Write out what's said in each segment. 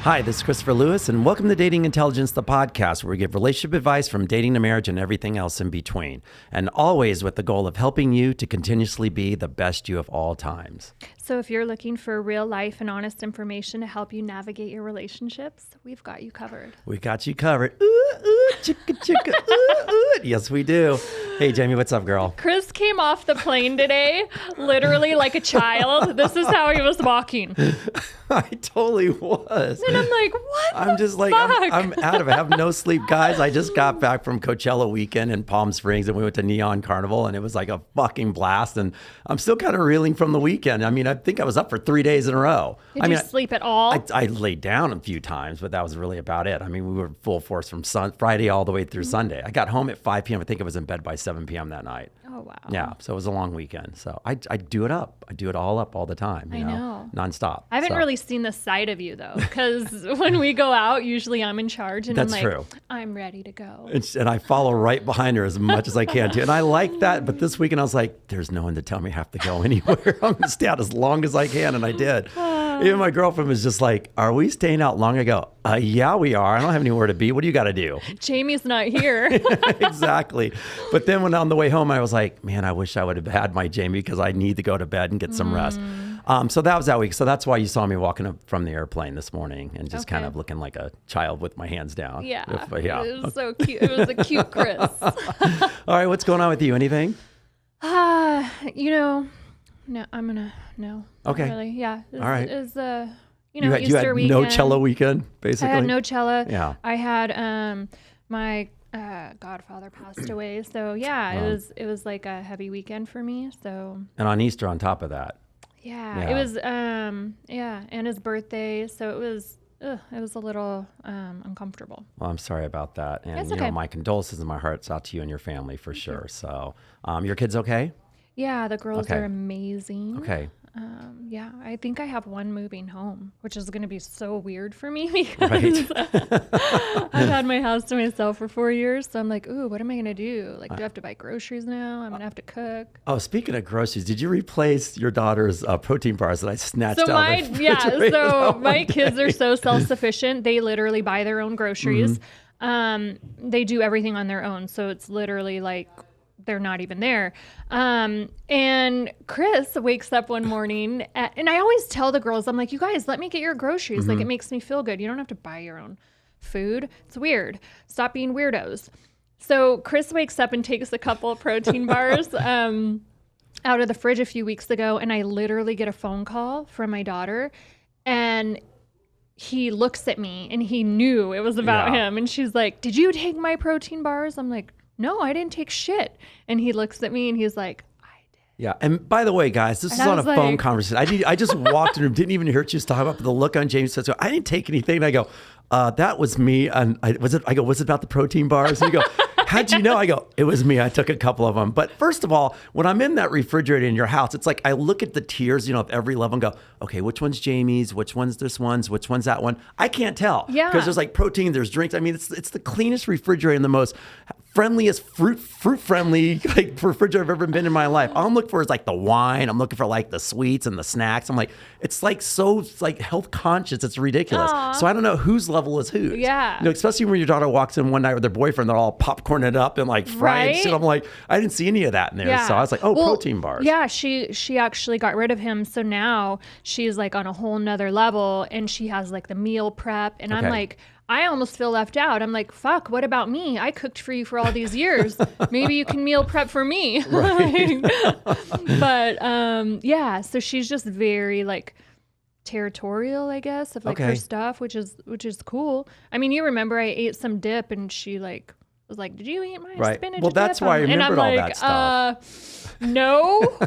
Hi, this is Christopher Lewis, and welcome to Dating Intelligence, the podcast where we give relationship advice from dating to marriage and everything else in between. And always with the goal of helping you to continuously be the best you of all times. So if you're looking for real life and honest information to help you navigate your relationships, we've got you covered. We got you covered. Ooh, ooh, chicka, chicka, ooh, ooh. Yes, we do. Hey, Jamie, what's up, girl? Chris came off the plane today, literally like a child. This is how he was walking. I totally was. And I'm like, what I'm just like, I'm out of it. I have no sleep. Guys, I just got back from Coachella weekend in Palm Springs and we went to Neon Carnival and it was like a fucking blast. And I'm still kind of reeling from the weekend. I mean, I think I was up for 3 days in a row. Did you sleep at all? I laid down a few times, but that was really about it. I mean, we were full force from Friday all the way through Sunday. I got home at 5 p.m. I think I was in bed by 7 p.m. that night. Oh, wow. Yeah, so it was a long weekend. So I do it up. I do it all up all the time, you know, nonstop. I haven't really seen the side of you, though, because when we go out, usually I'm in charge. And That's I'm like, true. I'm ready to go. And I follow right behind her as much as I can, too. And I like that. But this weekend, I was like, there's no one to tell me I have to go anywhere. I'm going to stay out as long as I can. And I did. Even my girlfriend was just like, are we staying out long? I go, yeah, we are. I don't have anywhere to be. What do you got to do? Jamie's not here. Exactly. But then when on the way home, I was like, man, I wish I would have had my Jamie because I need to go to bed and get some rest. So that was that week. So that's why you saw me walking up from the airplane this morning and just kind of looking like a child with my hands down. Yeah. It was so cute. It was a cute Chris. All right. What's going on with you? Anything? No, I'm going to, no. Okay. Really. Yeah. All right. It was, you had Easter weekend. no cello weekend, basically? I had no cello. Yeah. I had my godfather passed away. So yeah, it was like a heavy weekend for me. So and on Easter on top of that. Yeah. It was and his birthday. So it was a little uncomfortable. Well, I'm sorry about that. And It's okay. My condolences and my heart's out to you and your family for sure. So your kids okay? Yeah, the girls are amazing. Okay. Yeah, I think I have one moving home, which is going to be so weird for me because I've had my house to myself for 4 years. So I'm like, ooh, what am I going to do? Like, do I have to buy groceries now? I'm going to have to cook. Oh, speaking of groceries, did you replace your daughter's protein bars that I snatched out of the refrigerator? So my kids are so self-sufficient. They literally buy their own groceries. They do everything on their own. So it's literally like, they're not even there. And Chris wakes up one morning and I always tell the girls, I'm like, you guys, let me get your groceries. Like, it makes me feel good. You don't have to buy your own food. It's weird. Stop being weirdos. So Chris wakes up and takes a couple of protein bars out of the fridge a few weeks ago. And I literally get a phone call from my daughter and he looks at me and he knew it was about him. And she's like, did you take my protein bars? I'm like, no, I didn't take shit. And he looks at me and he's like, I did. Yeah. And by the way, guys, this is on a phone conversation. I just walked in the room, didn't even hear what she was talking about. But the look on James says, so I didn't take anything. And I go, that was me. And was it about the protein bars? And you go, how'd you know? I go, it was me. I took a couple of them. But first of all, when I'm in that refrigerator in your house, it's like I look at the tiers, of every level and go, okay, which one's Jamie's? Which one's this one's? Which one's that one? I can't tell. Yeah. Because there's like protein, there's drinks. I mean, it's the cleanest refrigerator and the most friendliest fruit friendly like refrigerator I've ever been in my life. All I'm looking for is like the wine. I'm looking for like the sweets and the snacks. I'm like, it's like health conscious. It's ridiculous. Aww. So I don't know whose level is whose. Yeah. Especially when your daughter walks in one night with her boyfriend, they're all popcorned up and like fried shit. I'm like, I didn't see any of that in there. Yeah. So I was like, protein bars. Yeah, she actually got rid of him. So now she's like on a whole nother level and she has like the meal prep. And I'm like, I almost feel left out. I'm like, fuck, what about me? I cooked for you for all these years. Maybe you can meal prep for me. Right. But yeah, so she's just very like territorial, I guess, of like her stuff, which is cool. I mean, you remember I ate some dip and she like was like, did you eat my spinach Well, that's dip? why I remembered all like, that stuff. No.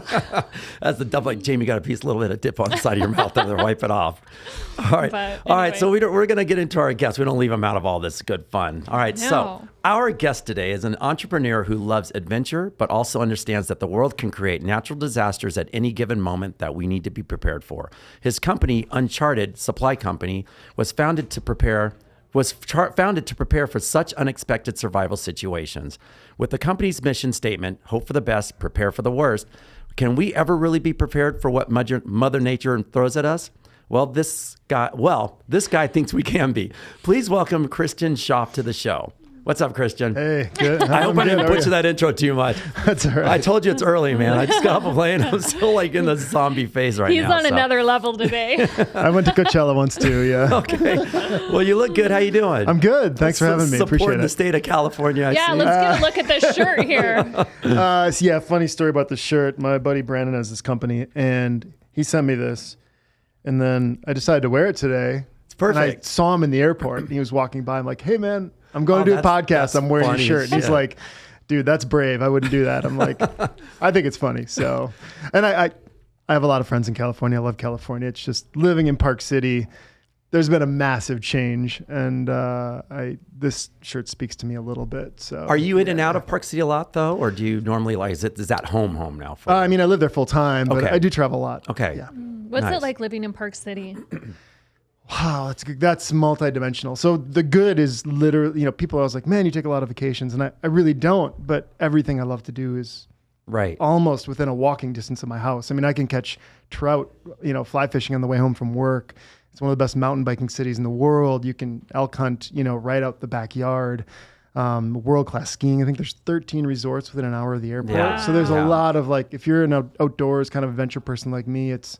That's the dumb, like, Jamie got a little bit of dip on the side of your mouth and then wipe it off. All right. All right. So we're going to get into our guests. We don't leave them out of all this good fun. All right. No. So our guest today is an entrepreneur who loves adventure, but also understands that the world can create natural disasters at any given moment that we need to be prepared for. His company, Uncharted Supply Company, was founded to prepare for such unexpected survival situations. With the company's mission statement, hope for the best, prepare for the worst, can we ever really be prepared for what Mother Nature throws at us? Well, this guy thinks we can be. Please welcome Christian Schauf to the show. What's up, Christian? Hey, good. I hope I didn't butcher that intro too much. That's all right. I told you it's early, man. I just got off a plane. I'm still like in the zombie phase right He's now. on another level today. I went to Coachella once too, yeah. Okay. Well, you look good. How you doing? I'm good. Thanks for having me. Appreciate Supporting it. the state of California. I Yeah, see. let's get a look at this shirt here. So yeah, funny story about the shirt. My buddy Brandon has this company, and he sent me this, and then I decided to wear it today. It's perfect. And I saw him in the airport, and he was walking by. I'm like, hey, man, I'm going to do a podcast. I'm wearing your shirt. And he's like, dude, that's brave. I wouldn't do that. I'm like, I think it's funny. So, and I have a lot of friends in California. I love California. It's just living in Park City. There's been a massive change, and this shirt speaks to me a little bit. So, are you in and out of Park City a lot though, or do you normally is that home now? For I mean, I live there full time, but Okay. I do travel a lot. Okay. Yeah. What's Nice. it like living in Park City? Wow, that's multidimensional. So the good is literally, people are always like, man, you take a lot of vacations, and I really don't. But everything I love to do is right. almost within a walking distance of my house. I mean, I can catch trout, fly fishing on the way home from work. It's one of the best mountain biking cities in the world. You can elk hunt, right out the backyard. World-class skiing. I think there's 13 resorts within an hour of the airport. Yeah. So there's Yeah. a lot of if you're an outdoors kind of adventure person like me, it's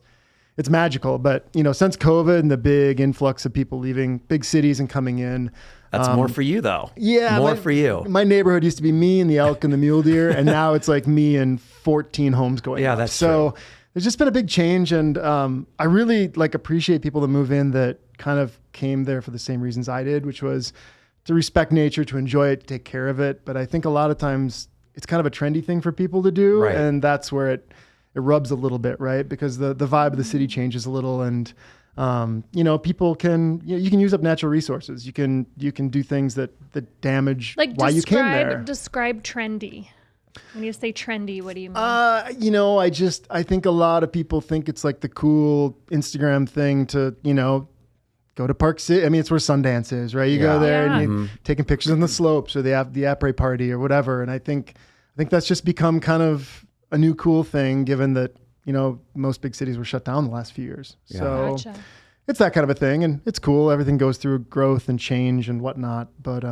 magical. But, since COVID and the big influx of people leaving big cities and coming in. That's more for you though. Yeah. More for you. My neighborhood used to be me and the elk and the mule deer. And now it's like me and 14 homes going Yeah, up. that's so true. There's just been a big change. And I really appreciate people that move in that kind of came there for the same reasons I did, which was to respect nature, to enjoy it, to take care of it. But I think a lot of times it's kind of a trendy thing for people to do. Right. And that's where it rubs a little bit, right? Because the vibe of the city changes a little, and people can you can use up natural resources. You can do things that damage why you came there. Describe trendy. When you say trendy, what do you mean? I think a lot of people think it's like the cool Instagram thing to go to Park City. I mean, it's where Sundance is, right? You go there and you're taking pictures on the slopes or the après party or whatever. And I think that's just become kind of a new cool thing, given that, most big cities were shut down the last few years. Yeah. So Gotcha. it's that kind of a thing, and it's cool. Everything goes through growth and change and whatnot. But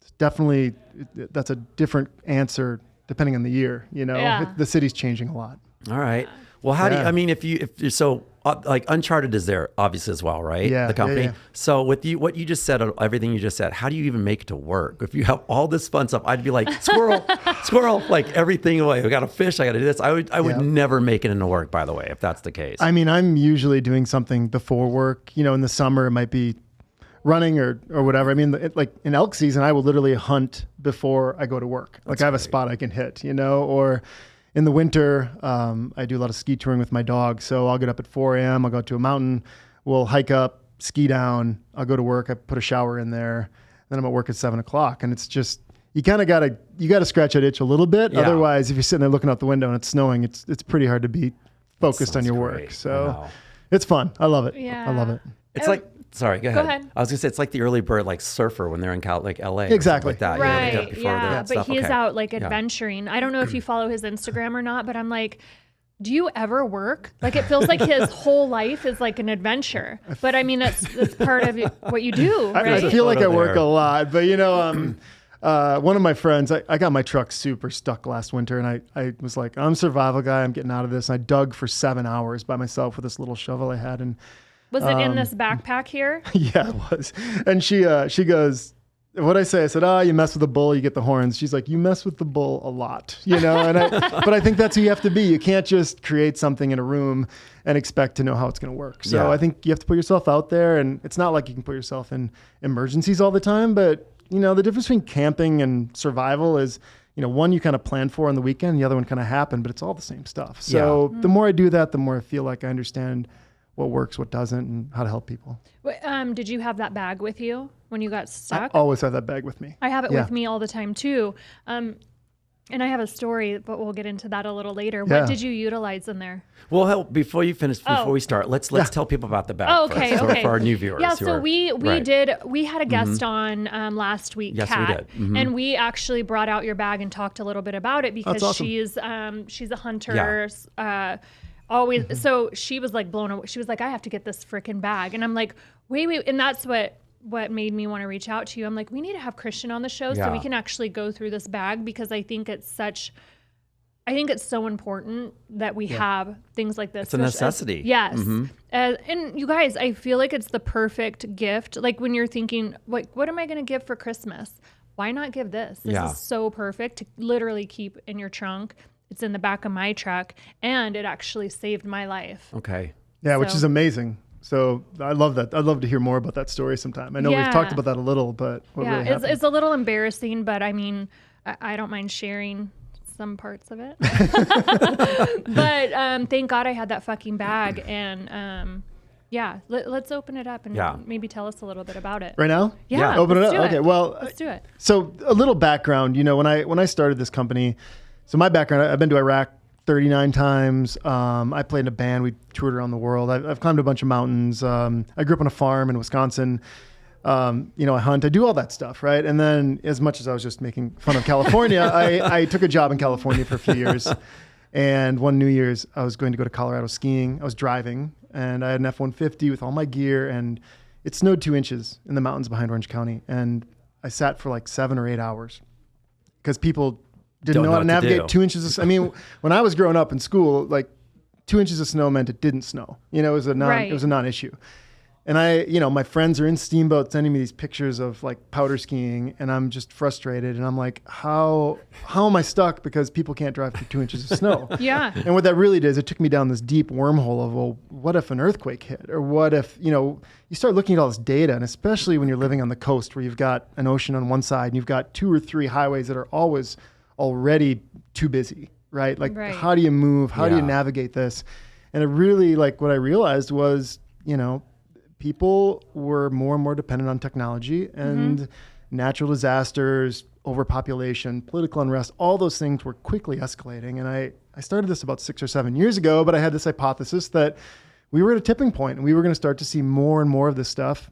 it's definitely, that's a different answer depending on the year. Yeah. The city's changing a lot. All right. Well, how do you, Yeah. I mean, if you're so Uncharted is there obviously as well, right? Yeah, The company. yeah. So with what you just said, everything you just said, how do you even make it to work? If you have all this fun stuff, I'd be like, squirrel, like everything away. I got to fish. I got to do this. I would Yeah. never make it into work, by the way, if that's the case. I mean, I'm usually doing something before work. In the summer, it might be running or whatever. I mean, in elk season, I will literally hunt before I go to work. I have a spot I can hit, or in the winter, I do a lot of ski touring with my dog. So I'll get up at 4 a.m. I'll go to a mountain. We'll hike up, ski down. I'll go to work. I put a shower in there. Then I'm at work at 7 o'clock. And it's just, you kind of got to scratch that itch a little bit. Yeah. Otherwise, if you're sitting there looking out the window and it's snowing, it's pretty hard to be focused on your work. great. So Wow. it's fun. I love it. Yeah. I love it. It's like, sorry, go ahead. ahead. I was gonna say it's like the early bird, like surfer when they're in LA. or something Exactly. like that. Right. They get up before Yeah. that But stuff. he's Okay. out like Yeah. adventuring. I don't know if you follow his Instagram or not, but I'm like, do you ever work? Like, it feels like his whole life is like an adventure. But I mean, it's part of what you do, I right? feel like I Photo work there. a lot, but one of my friends, I got my truck super stuck last winter, and I was like, I'm a survival guy. I'm getting out of this. And I dug for 7 hours by myself with this little shovel I had, and Was it in this backpack here? yeah, it was. And she goes, what I say? I said, you mess with the bull, you get the horns. She's like, you mess with the bull a lot, And but I think that's who you have to be. You can't just create something in a room and expect to know how it's going to work. So Yeah. I think you have to put yourself out there, and it's not like you can put yourself in emergencies all the time, but the difference between camping and survival is, one you kind of plan for on the weekend, the other one kind of happened, but it's all the same stuff. So the more I do that, the more I feel like I understand what works, what doesn't, and how to help people. Did you have that bag with you when you got I stuck? always have that bag with me. I have it Yeah. with me all the time too. And I have a story, but we'll get into that a little later. Yeah. What did you utilize in there? Well, before we start, let's tell people about the bag Okay, first, okay. for our new viewers. Yeah, who so are- we right. had a guest on last week, Yes, we Kat, did. Mhm. and we actually brought out your bag and talked a little bit about it because That's awesome. she's a hunter. always, so she was like blown away. She was like, I have to get this freaking bag. And I'm like, wait. And that's what made me want to reach out to you. I'm like, we need to have Christian on the show so we can actually go through this bag, because I think it's so important that we have things like this. It's a necessity. Yes. And you guys, I feel like it's the perfect gift. Like when you're thinking, like, what am I going to give for Christmas? Why not give this? This is so perfect to literally keep in your trunk. It's in the back of my truck, and it actually saved my life. Okay. Yeah, which is amazing. So I love that. I'd love to hear more about that story sometime. I know we've talked about that a little, but what really happened? It's a little embarrassing, but I mean, I don't mind sharing some parts of it. But thank God I had that fucking bag. And let's open it up and maybe tell us a little bit about it. Right now? Yeah. Open it up? Okay, well. Let's do it. So a little background, when I started this company, so my background, I've been to Iraq 39 times. I played in a band. We toured around the world. I've climbed a bunch of mountains. I grew up on a farm in Wisconsin. I hunt. I do all that stuff, right? And then, as much as I was just making fun of California, I took a job in California for a few years. And one New Year's, I was going to go to Colorado skiing. I was driving, and I had an F-150 with all my gear, and it snowed 2 inches in the mountains behind Orange County. And I sat for like 7 or 8 hours because people didn't know how to navigate 2 inches of, when I was growing up in school, like 2 inches of snow meant it didn't snow. It was a non-issue. And my friends are in steamboats sending me these pictures of like powder skiing, and I'm just frustrated. And I'm like, how am I stuck because people can't drive through 2 inches of snow? Yeah. And what that really did is it took me down this deep wormhole of, well, what if an earthquake hit? Or what if, you start looking at all this data, and especially when you're living on the coast where you've got an ocean on one side and you've got 2 or 3 highways that are always already too busy, right? Like, how do you move? How do you navigate this? And it really, like, what I realized was, people were more and more dependent on technology, and natural disasters, overpopulation, political unrest, all those things were quickly escalating. And I started this about 6 or 7 years ago, but I had this hypothesis that we were at a tipping point and we were going to start to see more and more of this stuff.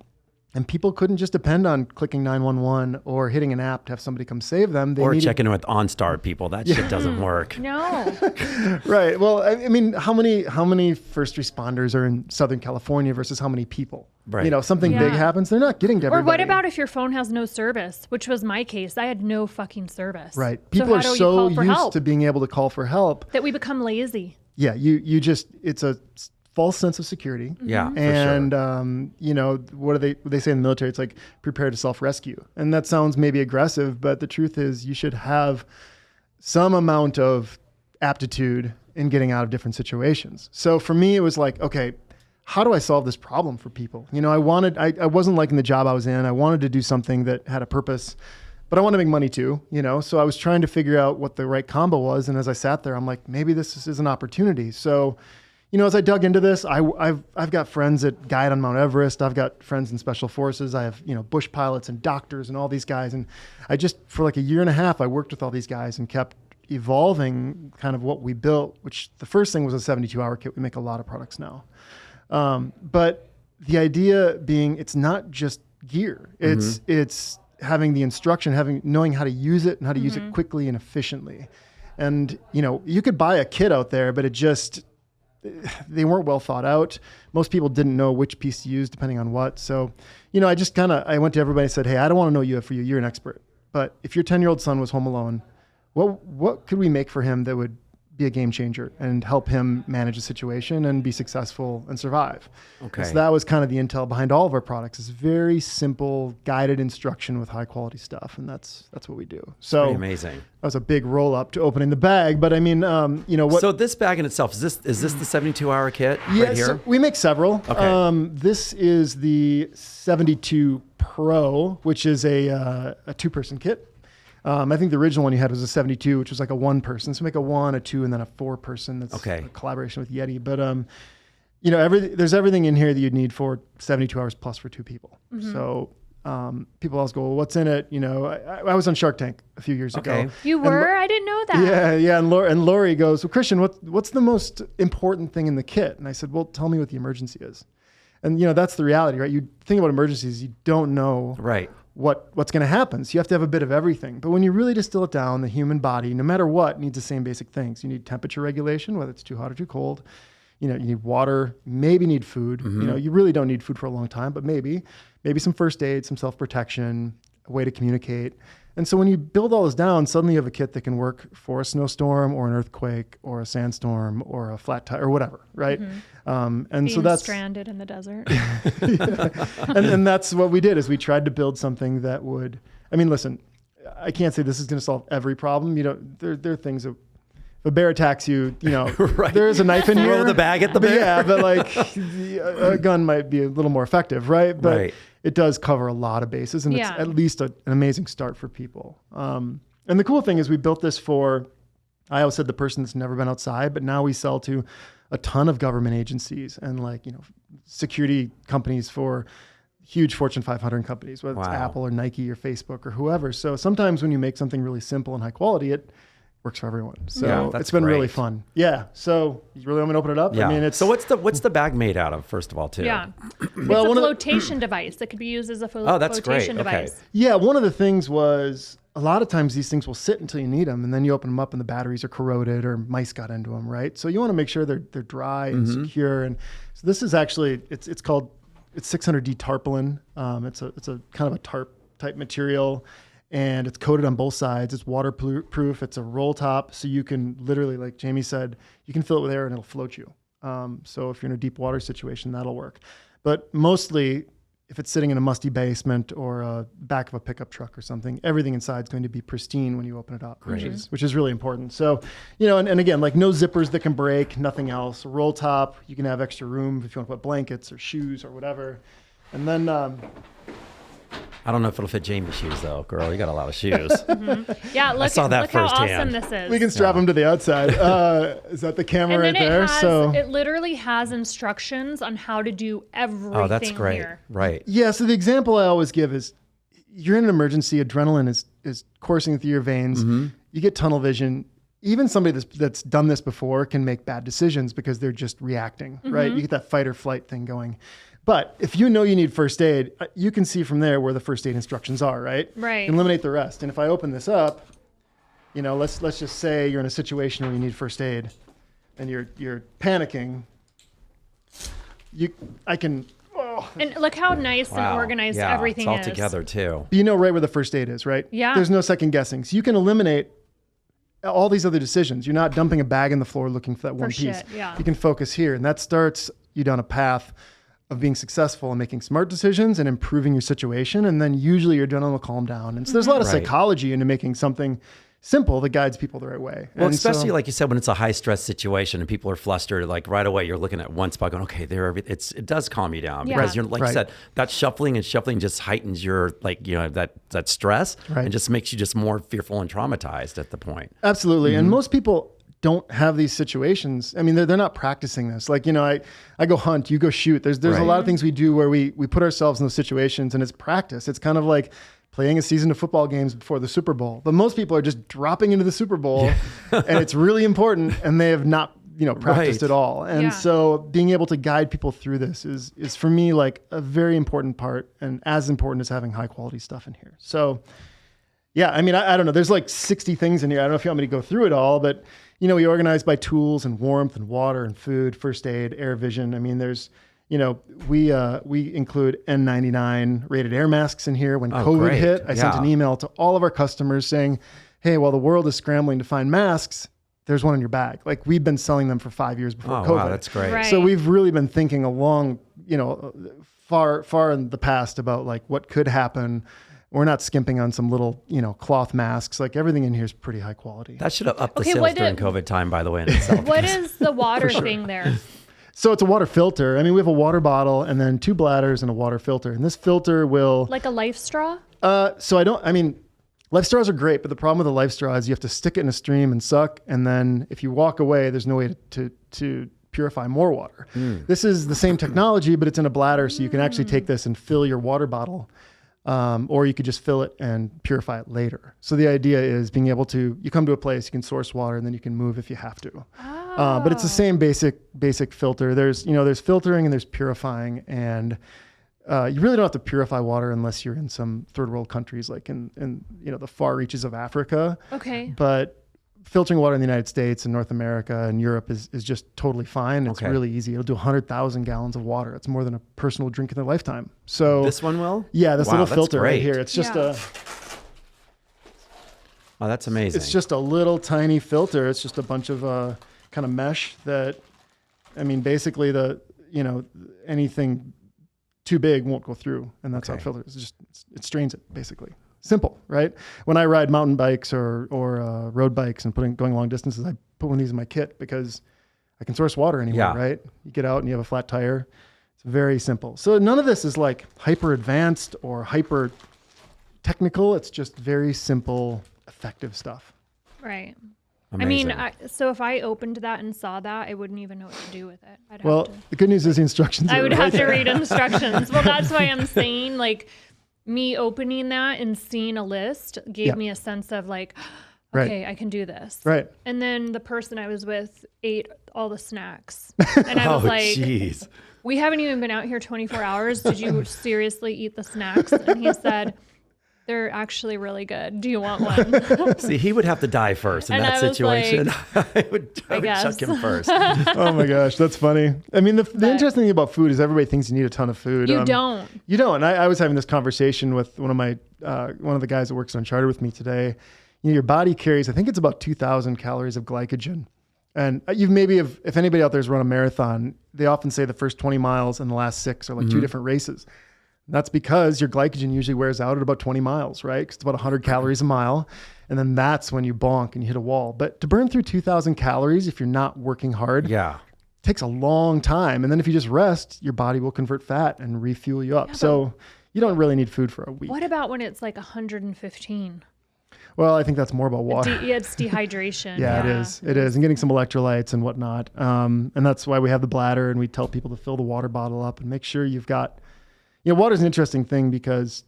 And people couldn't just depend on clicking 911 or hitting an app to have somebody come save them. Or checking in with OnStar people. That shit doesn't work. No. Right. Well, I mean, how many first responders are in Southern California versus how many people? Right. Something big happens, they're not getting to everybody. Or what about if your phone has no service, which was my case? I had no fucking service. Right. People are so used to being able to call for help that we become lazy. Yeah. It's a false sense of security. Yeah. And, sure. What do they say in the military? It's like prepare to self-rescue. And that sounds maybe aggressive, but the truth is you should have some amount of aptitude in getting out of different situations. So for me, it was like, okay, how do I solve this problem for people? I wasn't liking the job I was in. I wanted to do something that had a purpose, but I want to make money too, so I was trying to figure out what the right combo was. And as I sat there, I'm like, maybe this is an opportunity. So as I dug into this, I've got friends that guide on Mount Everest. I've got friends in special forces. I have, bush pilots and doctors and all these guys. And I just, for like a year and a half, I worked with all these guys and kept evolving kind of what we built, which the first thing was a 72-hour kit. We make a lot of products now. But the idea being, it's not just gear. It's having the instruction, knowing how to use it and how to use it quickly and efficiently. And, you could buy a kit out there, but they weren't well thought out. Most people didn't know which piece to use depending on what. So, I just I went to everybody and said, hey, I don't want to know you for you. You're an expert. But if your 10-year-old son was home alone, what could we make for him that would be a game changer and help him manage a situation and be successful and survive? Okay. So that was kind of the intel behind all of our products. It's very simple, guided instruction with high quality stuff. And that's what we do. So pretty amazing. That was a big roll up to opening the bag. But I mean, what? So this bag in itself, is this the 72-hour kit right here? So we make several. Okay. This is the 72 Pro, which is a 2-person kit. I think the original one you had was a 72, which was like a 1-person. So make a 1, a 2, and then a 4-person. That's a collaboration with Yeti. But there's everything in here that you'd need for 72 hours plus for 2 people. So people always go, well, what's in it? I was on Shark Tank a few years ago. You were? I didn't know that. Yeah. And Lori goes, well, Christian, what's the most important thing in the kit? And I said, well, tell me what the emergency is. And that's the reality, right? You think about emergencies, you don't know what's going to happen. So you have to have a bit of everything. But when you really distill it down, the human body, no matter what, needs the same basic things. You need temperature regulation, whether it's too hot or too cold. You know, you need water, maybe need food. You know, you really don't need food for a long time, but maybe some first aid, some self-protection, a way to communicate. And so when you build all this down, suddenly you have a kit that can work for a snowstorm or an earthquake or a sandstorm or a flat tire or whatever, right? And Being so that's stranded in the desert. and that's what we did, is we tried to build something that would, I mean, listen, I can't say this is going to solve every problem. You know, there are things that, if a bear attacks you, you know, there is a knife in here. Throw the bag at the bear. Yeah, but like a gun might be a little more effective, right? But it does cover a lot of bases, and it's at least an amazing start for people. And the cool thing is we built this for, I always said, the person that's never been outside, but now we sell to a ton of government agencies and, like, you know, security companies for huge Fortune 500 companies, whether it's Apple or Nike or Facebook or whoever. So sometimes when you make something really simple and high quality, it works for everyone. So it's been really fun. Yeah. So you really want me to open it up? Yeah. I mean, it's, so what's the bag made out of, first of all, too? Yeah. Well, it's a flotation device that could be used as a flotation device. Okay. Yeah. One of the things was, a lot of times these things will sit until you need them, and then you open them up and the batteries are corroded or mice got into them, right? So you want to make sure they're dry and secure. And so this is actually, it's 600D tarpaulin. It's a kind of a tarp type material, and it's coated on both sides. It's waterproof. It's a roll top, so you can literally, like Jamie said, you can fill it with air and it'll float you. So if you're in a deep water situation, that'll work. But mostly, if it's sitting in a musty basement or a back of a pickup truck or something, everything inside is going to be pristine when you open it up, which is really important. So, you know, and again, like, no zippers that can break, nothing else. A roll top, you can have extra room if you want to put blankets or shoes or whatever. And then I don't know if it'll fit Jamie's shoes, though. Girl, you got a lot of shoes. Yeah, look, I saw that look how firsthand. awesome this is. we can strap them to the outside. Is that the camera and then right there? it literally has instructions on how to do everything. Oh, that's great. Here. Right. Yeah. So the example I always give is, you're in an emergency, adrenaline is coursing through your veins. You get tunnel vision. Even somebody that's done this before can make bad decisions because they're just reacting, right? You get that fight or flight thing going. But if you know you need first aid, you can see from there where the first aid instructions are, right? Right. You can eliminate the rest. And if I open this up, you know, let's just say you're in a situation where you need first aid and you're panicking. I can. And look how nice and organized everything is. It's all together, too. You know right where the first aid is, right? Yeah. There's no second guessing. So you can eliminate all these other decisions. You're not dumping a bag on the floor looking for that one piece. Yeah. You can focus here, and that starts you down a path of being successful and making smart decisions and improving your situation. And then usually your adrenaline will calm down. And so there's a lot of psychology into making something simple that guides people the right way. Well, and especially like you said, when it's a high stress situation and people are flustered, like right away, you're looking at one spot going, okay, it does calm you down because you're, like you said, that shuffling just heightens your, like, you know, that stress and just makes you just more fearful and traumatized at the point. Absolutely. And most people don't have these situations. I mean, they're not practicing this. Like, you know, I go hunt, you go shoot. There's a lot of things we do where we put ourselves in those situations, and it's practice. It's kind of like playing a season of football games before the Super Bowl. But most people are just dropping into the Super Bowl and it's really important, and they have not, you know, practiced at all. And so being able to guide people through this is for me like a very important part, and as important as having high quality stuff in here. So yeah, I mean, I don't know. There's like 60 things in here. I don't know if you want me to go through it all, but you know, we organize by tools and warmth and water and food, first aid, air vision. I mean, there's, you know, we include N99 rated air masks in here. When COVID hit, I sent an email to all of our customers saying, hey, while the world is scrambling to find masks, there's one in your bag. Like, we've been selling them for 5 years before COVID. Wow, that's great. Right. So we've really been thinking along, you know, far in the past about like what could happen. We're not skimping on some little, you know, cloth masks. Like, everything in here is pretty high quality. That should have upped the sales during COVID time, by the way, in itself. What is the water thing there? So it's a water filter. I mean, we have a water bottle and then 2 bladders and a water filter. And this filter will... Like a life straw? Life straws are great, but the problem with a life straw is you have to stick it in a stream and suck. And then if you walk away, there's no way to purify more water. This is the same technology, but it's in a bladder. So you can actually take this and fill your water bottle. Or you could just fill it and purify it later. So the idea is being able to, you come to a place, you can source water, and then you can move if you have to. But it's the same basic filter. There's filtering and there's purifying, and you really don't have to purify water unless you're in some third world countries, like in you know, the far reaches of Africa. Okay. But filtering water in the United States and North America and Europe is just totally fine. It's really easy. It'll do 100,000 gallons of water. It's more than a personal drink in their lifetime. So this one will? Yeah, this little filter right here. It's just Oh, that's amazing. It's just a little tiny filter. It's just a bunch of kind of mesh that, I mean, basically anything too big won't go through, and that's how it filters. It strains it basically. Simple, right? When I ride mountain bikes or road bikes and going long distances, I put one of these in my kit because I can source water anywhere, right? You get out and you have a flat tire. It's very simple. So none of this is like hyper advanced or hyper technical. It's just very simple, effective stuff. Right. Amazing. I mean, so if I opened that and saw that, I wouldn't even know what to do with it. The good news is the instructions. I would have to read instructions. Well, that's why I'm saying, like, me opening that and seeing a list gave me a sense of like, okay, I can do this. Right. And then the person I was with ate all the snacks. And I was like, geez. We haven't even been out here 24 hours. Did you seriously eat the snacks? And he said, they're actually really good. Do you want one? See, he would have to die first in that situation. Like, I would chuck him first. Oh my gosh, that's funny. I mean, the interesting thing about food is everybody thinks you need a ton of food. You don't. You don't. And I was having this conversation with one of the guys that works on Uncharted with me today. Your body carries, I think it's about 2,000 calories of glycogen. And if anybody out there has run a marathon, they often say the first 20 miles and the last 6 are like two different races. That's because your glycogen usually wears out at about 20 miles, right? Because it's about 100 calories a mile. And then that's when you bonk and you hit a wall. But to burn through 2,000 calories, if you're not working hard, takes a long time. And then if you just rest, your body will convert fat and refuel you up. Yeah, so you don't really need food for a week. What about when it's like 115? Well, I think that's more about water. It's dehydration. It is. It is. And getting some electrolytes and whatnot. And that's why we have the bladder and we tell people to fill the water bottle up and make sure you've got... water's an interesting thing because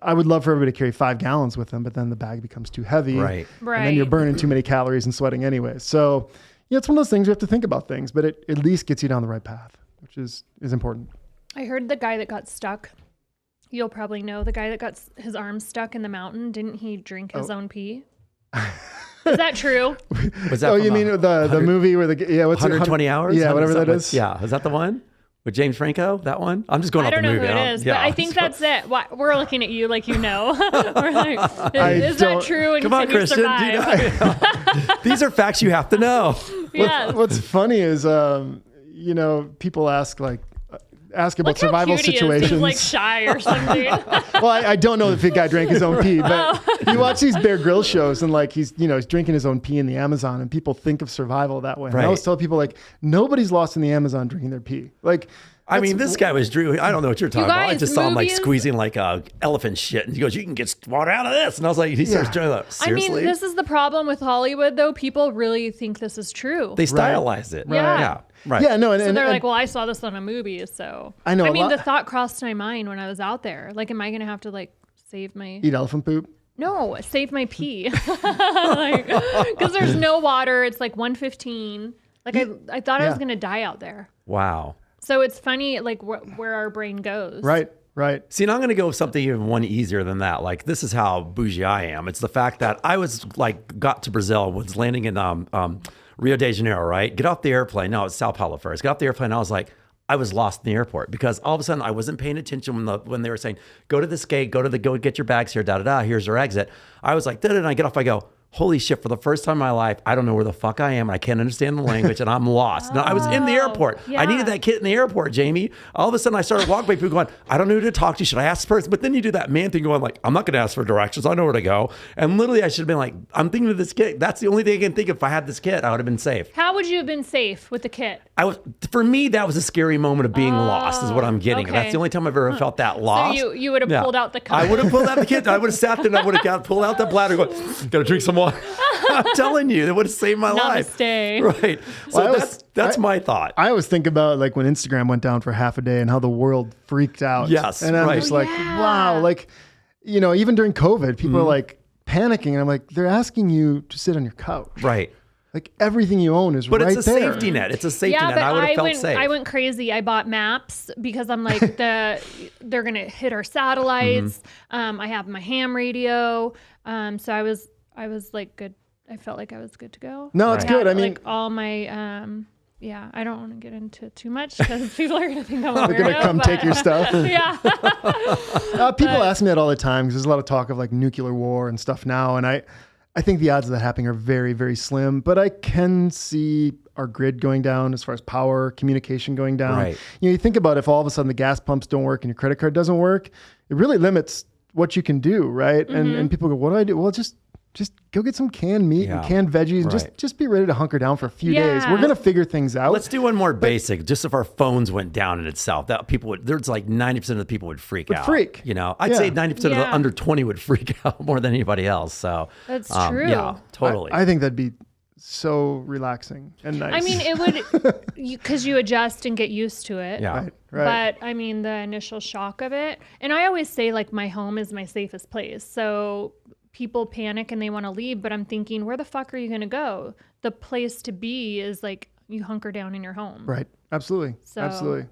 I would love for everybody to carry 5 gallons with them, but then the bag becomes too heavy. Right. And then you're burning too many calories and sweating anyway. So, it's one of those things you have to think about things, but it at least gets you down the right path, which is important. I heard the guy that got stuck. You'll probably know the guy that got his arm stuck in the mountain. Didn't he drink his own pee? Is that true? Was that you mean the movie where what's 120 hours? Yeah, whatever that is. Yeah. Is that the one? With James Franco, that one? I'm just going off the movie. I don't know who it is, but I think that's it. We're looking at you like you know. We're like, is that true? And come on, Christian. These are facts you have to know. Yes. What's funny is, people ask about survival situations. He's like shy or something. Well, I don't know if the guy drank his own pee, but you watch these Bear Grylls shows and like he's drinking his own pee in the Amazon and people think of survival that way. And I always tell people like nobody's lost in the Amazon drinking their pee. Like, I mean, this guy was drinking. I don't know what you're talking about. I just saw him like squeezing like elephant shit. And he goes, you can get water out of this. And I was like, he starts drinking that. Seriously? I mean, this is the problem with Hollywood though. People really think this is true. They stylize it. Yeah. Right. Yeah, no, so they're like, well, I saw this on a movie, so I know. I mean, the thought crossed my mind when I was out there. Like, am I going to have to like save my eat elephant poop? No, save my pee. Because there's no water. It's like 1:15. Like I thought I was going to die out there. Wow. So it's funny, like where our brain goes. Right. See, and I'm going to go with something even one easier than that. Like, this is how bougie I am. It's the fact that I got to Brazil, was landing in Rio de Janeiro, right? Get off the airplane. No, it's Sao Paulo first. Get off the airplane. I was like, I was lost in the airport because all of a sudden I wasn't paying attention when they were saying, go to this gate, go get your bags here, here's your exit. I was like, and I get off, I go, holy shit, for the first time in my life, I don't know where the fuck I am. And I can't understand the language and I'm lost. No, I was in the airport. Yeah. I needed that kid in the airport, Jamie. All of a sudden I started walking by people going, I don't know who to talk to. Should I ask this person? But then you do that man thing going like, I'm not going to ask for directions. I know where to go. And literally I should have been like, I'm thinking of this kit. That's the only thing I can think of. If I had this kit, I would have been safe. How would you have been safe with the kit? For me, that was a scary moment of being lost is what I'm getting. Okay. And that's the only time I've ever felt that lost. So you would have pulled out the cup. I would have pulled out the kit. I would have sat there and I would have pulled out the bladder going, got to drink some water. I'm telling you, that would have saved my life. Namaste. Right. So that's my thought. I always think about like when Instagram went down for half a day and how the world freaked out. Yes. And I'm just like, wow. Like, even during COVID, people are like panicking. And I'm like, they're asking you to sit on your couch. Right. Like everything you own is right there. But it's a safety net. It's a safety net. But I would have felt safe. I went crazy. I bought maps because I'm like, they're going to hit our satellites. I have my ham radio. So I was like good. I felt like I was good to go. No, it's good. I mean, like all my, I don't want to get into too much because people are going to think I'm a weirdo. They're going to come take your stuff. Yeah. People ask me that all the time because there's a lot of talk of like nuclear war and stuff now. And I think the odds of that happening are very, very slim, but I can see our grid going down as far as power, communication going down. Right. You think about if all of a sudden the gas pumps don't work and your credit card doesn't work, it really limits what you can do. Right. Mm-hmm. And people go, what do I do? Well, just go get some canned meat and canned veggies and just be ready to hunker down for a few days. We're going to figure things out. Let's do one more basic. Just if our phones went down in itself, that people would, there's like 90% of the people would freak out. I'd say 90% of the under 20 would freak out more than anybody else. So that's true. Yeah, totally. I think that'd be so relaxing and nice. I mean, it would, because you adjust and get used to it. Yeah. Right. But I mean, the initial shock of it, and I always say like my home is my safest place. So people panic and they want to leave, but I'm thinking, where the fuck are you going to go? The place to be is like you hunker down in your home. Right. Absolutely. So, absolutely.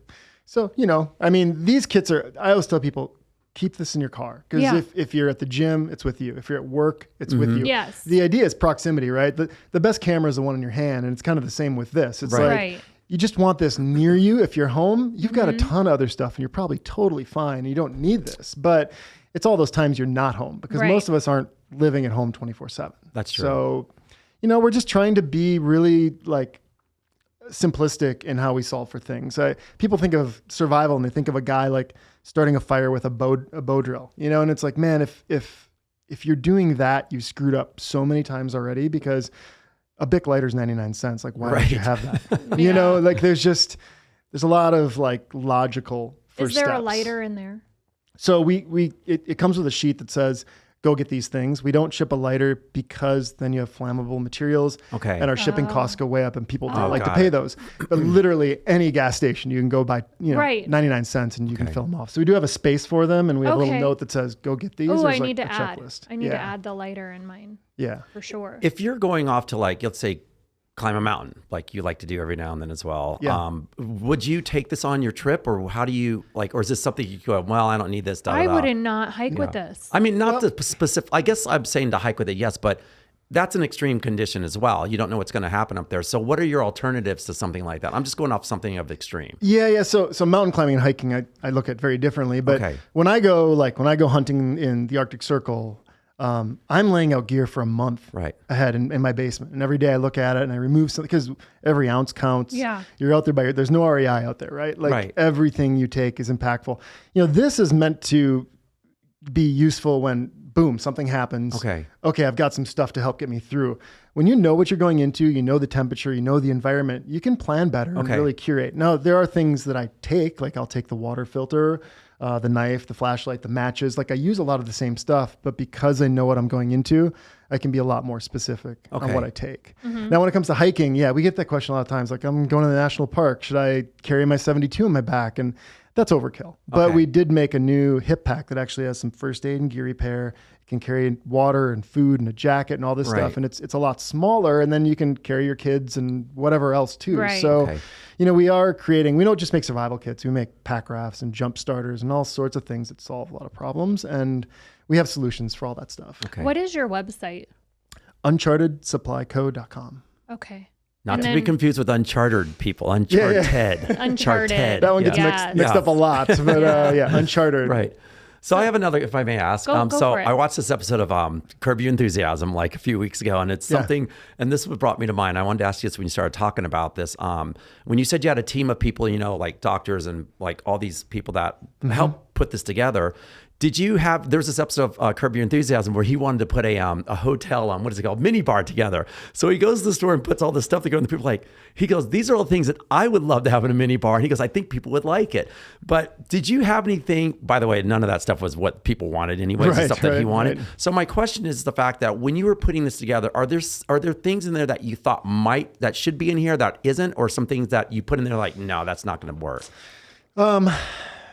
So, I mean, these kits I always tell people, keep this in your car. Because if you're at the gym, it's with you. If you're at work, it's with you. Yes. The idea is proximity, right? The best camera is the one in your hand. And it's kind of the same with this. It's like, you just want this near you. If you're home, you've got a ton of other stuff and you're probably totally fine. You don't need this. But it's all those times you're not home because most of us aren't living at home 24/7. That's true. So, we're just trying to be really like simplistic in how we solve for things. People think of survival and they think of a guy like starting a fire with a bow drill, and it's like, man, if you're doing that, you screwed up so many times already because a Bic lighter is 99 cents. Like, why would you have that? Like there's a lot of like logical first steps. Is there a lighter in there? So it comes with a sheet that says, go get these things. We don't ship a lighter because then you have flammable materials. Okay. And our shipping costs go way up and people don't like to pay those. But literally any gas station, you can go buy, 99 cents and you can fill them off. So we do have a space for them and we have a little note that says, go get these. Oh, There's I need to add. checklist. I need to add the lighter in mine. Yeah. For sure. If you're going off to like, let's say, climb a mountain like you like to do every now and then as well. Yeah. Would you take this on your trip or how do you like, or is this something you go, well, I don't need this. I wouldn't not hike with this. I mean, not the specific, I guess I'm saying to hike with it. Yes. But that's an extreme condition as well. You don't know what's going to happen up there. So what are your alternatives to something like that? I'm just going off something of extreme. Yeah. So mountain climbing and hiking, I look at very differently, but when I go hunting in the Arctic Circle, I'm laying out gear for a month ahead in my basement. And every day I look at it and I remove something because every ounce counts. Yeah. You're out there there's no REI out there, right? Like everything you take is impactful. This is meant to be useful when boom, something happens. Okay, I've got some stuff to help get me through. When you know what you're going into, the temperature, the environment, you can plan better and really curate. Now, there are things that I take, like I'll take the water filter, the knife, the flashlight, the matches. Like I use a lot of the same stuff, but because I know what I'm going into, I can be a lot more specific on what I take. Mm-hmm. Now, when it comes to hiking, we get that question a lot of times. Like I'm going to the national park. Should I carry my 72 in my back? And that's overkill. But we did make a new hip pack that actually has some first aid and gear repair. It can carry water and food and a jacket and all this stuff. And it's a lot smaller. And then you can carry your kids and whatever else too. Right. So, we are creating, we don't just make survival kits. We make pack rafts and jump starters and all sorts of things that solve a lot of problems. And we have solutions for all that stuff. Okay. What is your website? UnchartedSupplyCo.com. Okay. Not to be confused with Uncharted people. Uncharted. Uncharted. That one gets mixed up a lot. But Uncharted. Right. So I have another, if I may ask. Go for it. I watched this episode of Curb Your Enthusiasm like a few weeks ago, and it's something, and this brought me to mind. I wanted to ask you this when you started talking about this. When you said you had a team of people, like doctors and like all these people that help put this together, did you have, there's this episode of Curb Your Enthusiasm where he wanted to put a hotel what is it called? Mini bar together. So he goes to the store and puts all this stuff together and the people he goes, these are all the things that I would love to have in a mini bar. And he goes, I think people would like it. But did you have anything, by the way, none of that stuff was what people wanted anyways, the stuff that he wanted. Right. So my question is the fact that when you were putting this together, are there things in there that you thought that should be in here that isn't, or some things that you put in there like, no, that's not going to work?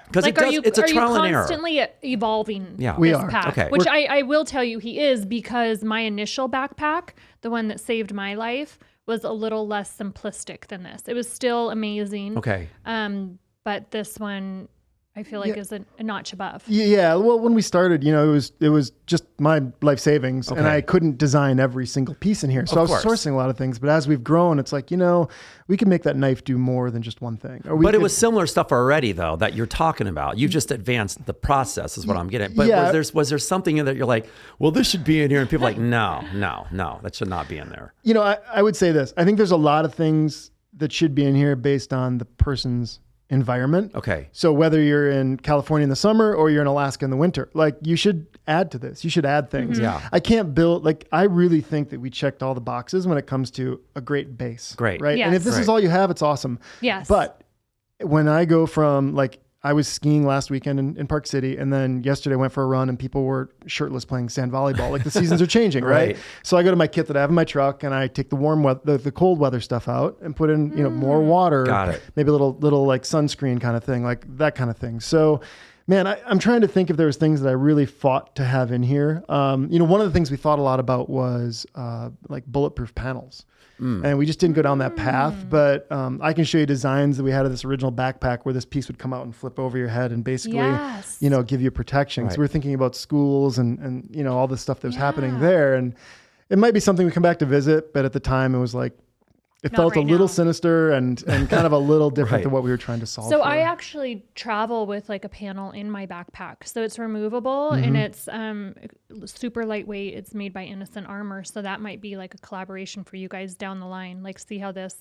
Because it's a trial and error. Are you constantly evolving this pack? Okay. Which I will tell you he is, because my initial backpack, the one that saved my life, was a little less simplistic than this. It was still amazing. Okay. But this one, I feel like is a notch above. Yeah. Well, when we started, it was just my life savings, and I couldn't design every single piece in here. So I was sourcing a lot of things. But as we've grown, it's like, we can make that knife do more than just one thing. But it was similar stuff already, though, that you're talking about. You've just advanced the process, is what I'm getting at. But was there something in there you're like, well, this should be in here, and people are like, no, that should not be in there. I would say this. I think there's a lot of things that should be in here based on the person's environment. Okay. So whether you're in California in the summer or you're in Alaska in the winter, like, you should add to this. You should add things. Yeah. I can't build, I really think that we checked all the boxes when it comes to a great base. Great. Right. Yes. And if this is all you have, it's awesome. Yes. But when I go from I was skiing last weekend in Park City, and then yesterday I went for a run and people were shirtless playing sand volleyball. Like, the seasons are changing, right? So I go to my kit that I have in my truck, and I take the warm weather, the cold weather stuff out, and put in more water. Got it. Maybe a little sunscreen kind of thing, like that kind of thing. So, man, I'm trying to think if there was things that I really fought to have in here. One of the things we thought a lot about was bulletproof panels. And we just didn't go down that path. But I can show you designs that we had of this original backpack where this piece would come out and flip over your head and basically, give you protection. So we're thinking about schools and all this stuff that was happening there. And it might be something we come back to visit, but at the time it was like, it felt a little sinister and kind of a little different than what we were trying to solve. So for. I actually travel with a panel in my backpack. So it's removable and it's super lightweight. It's made by Innocent Armor. So that might be a collaboration for you guys down the line. See how this,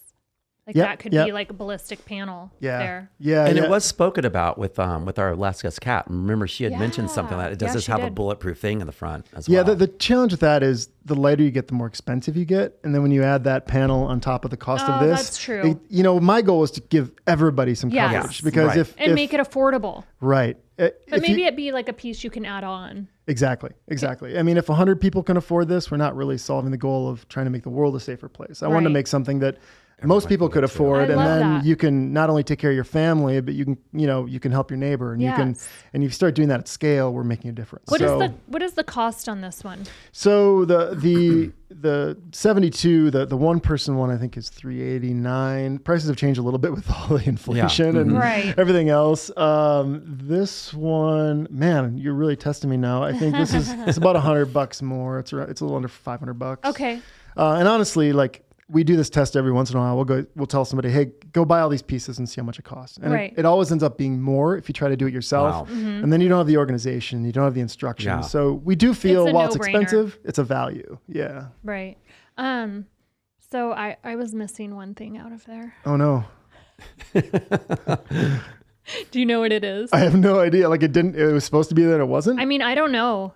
that could be a ballistic panel there. Yeah. And it was spoken about with our last guest, Kat. Remember, she had mentioned something like that. Does this have a bulletproof thing in the front as well? Yeah, the challenge with that is the lighter you get, the more expensive you get. And then when you add that panel on top of the cost of this. That's true. My goal is to give everybody some coverage. Because if make it affordable. Right. But maybe it be a piece you can add on. Exactly. I mean, if 100 people can afford this, we're not really solving the goal of trying to make the world a safer place. I wanted to make something that most people could afford, and then you can not only take care of your family, but you can, you can help your neighbor, and you start doing that at scale. We're making a difference. What is the cost on this one? So the 72, the one person one, I think is $389. Prices have changed a little bit with all the inflation and everything else. This one, man, you're really testing me now. I think it's about $100 more. It's a little under $500. Okay. And honestly, we do this test every once in a while. We'll tell somebody, hey, go buy all these pieces and see how much it costs. And it always ends up being more if you try to do it yourself. Wow. And then you don't have the organization, you don't have the instructions. Yeah. So we do feel while it's expensive, it's a value. Yeah. Right. So I was missing one thing out of there. Oh no. Do you know what it is? I have no idea. It was supposed to be that it wasn't? I mean, I don't know.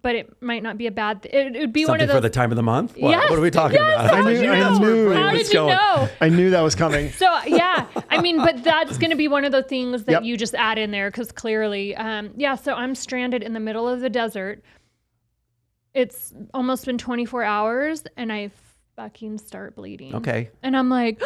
But it might not be a bad thing. It would be something one of those for the time of the month. Yes, what are we talking about? I knew. How did you know? I knew that was coming. So I mean, but that's going to be one of the things that you just add in there because clearly, So I'm stranded in the middle of the desert. It's almost been 24 hours, and I fucking start bleeding. Okay. And I'm like.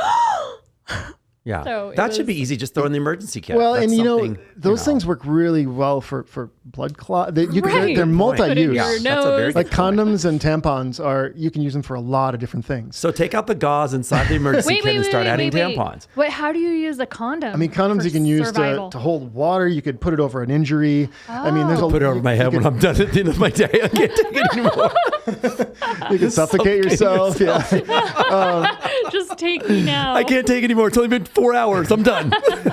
Yeah, so that should be easy. Just throw in the emergency kit. Well, and those things work really well for blood clot. They're multi-use. That's a very good condoms and tampons you can use them for a lot of different things. So take out the gauze inside the emergency kit and start adding tampons. Wait, how do you use a condom? I mean, condoms you can use to hold water. You could put it over an injury. Oh. I mean, put it over my head when I'm done at the end of my day. I can't take it anymore. You can suffocate yourself. Yeah. Just take me now. I can't take anymore. It's only been 4 hours. I'm done.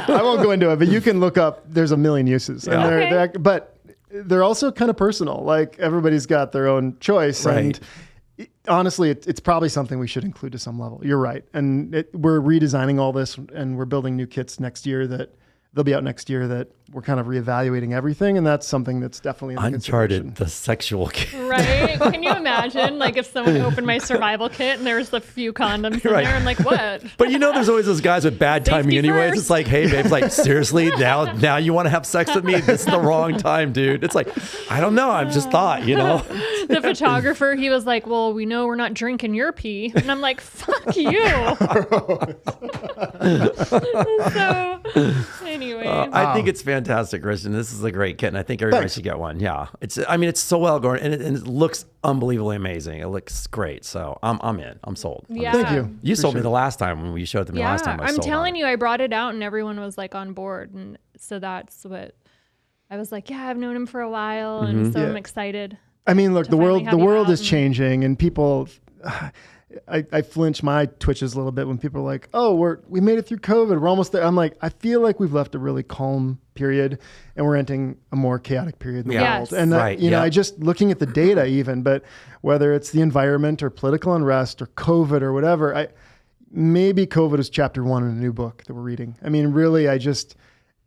I won't go into it, but you can look up. There's a million uses, and but they're also kind of personal. Everybody's got their own choice, and honestly, it's probably something we should include to some level. You're right, and we're redesigning all this, and we're building new kits next year that they'll be out next year that we're kind of reevaluating everything, and that's something that's definitely in the Uncharted, the sexual kit. Right? Can you imagine, if someone opened my survival kit and there's a few condoms in there, and what? But there's always those guys with bad timing anyways. First. It's like, hey, babe, seriously, now you want to have sex with me? This is the wrong time, dude. It's like, I don't know. I've just thought, The photographer, he was like, well, we know we're not drinking your pee. And I'm like, fuck you. So, anyway. I think it's fantastic, Christian. This is a great kit, and I think everybody should get one. Yeah, it's so well going, and it looks unbelievably amazing. It looks great, so I'm in. I'm sold. Yeah. Thank you. You sold me the last time when you showed it to me last time. I'm telling you, I brought it out, and everyone was on board, and So that's what I was like, yeah, I've known him for a while. And so I'm excited. I mean, look, the world is changing, and people, I flinch my twitches a little bit when people are like, oh, we made it through COVID. We're almost there. I'm like, I feel like we've left a really calm period and we're entering a more chaotic period in the world. And I just looking at the data even, but whether it's the environment or political unrest or COVID or whatever, maybe COVID is chapter 1 in a new book that we're reading. I mean, really,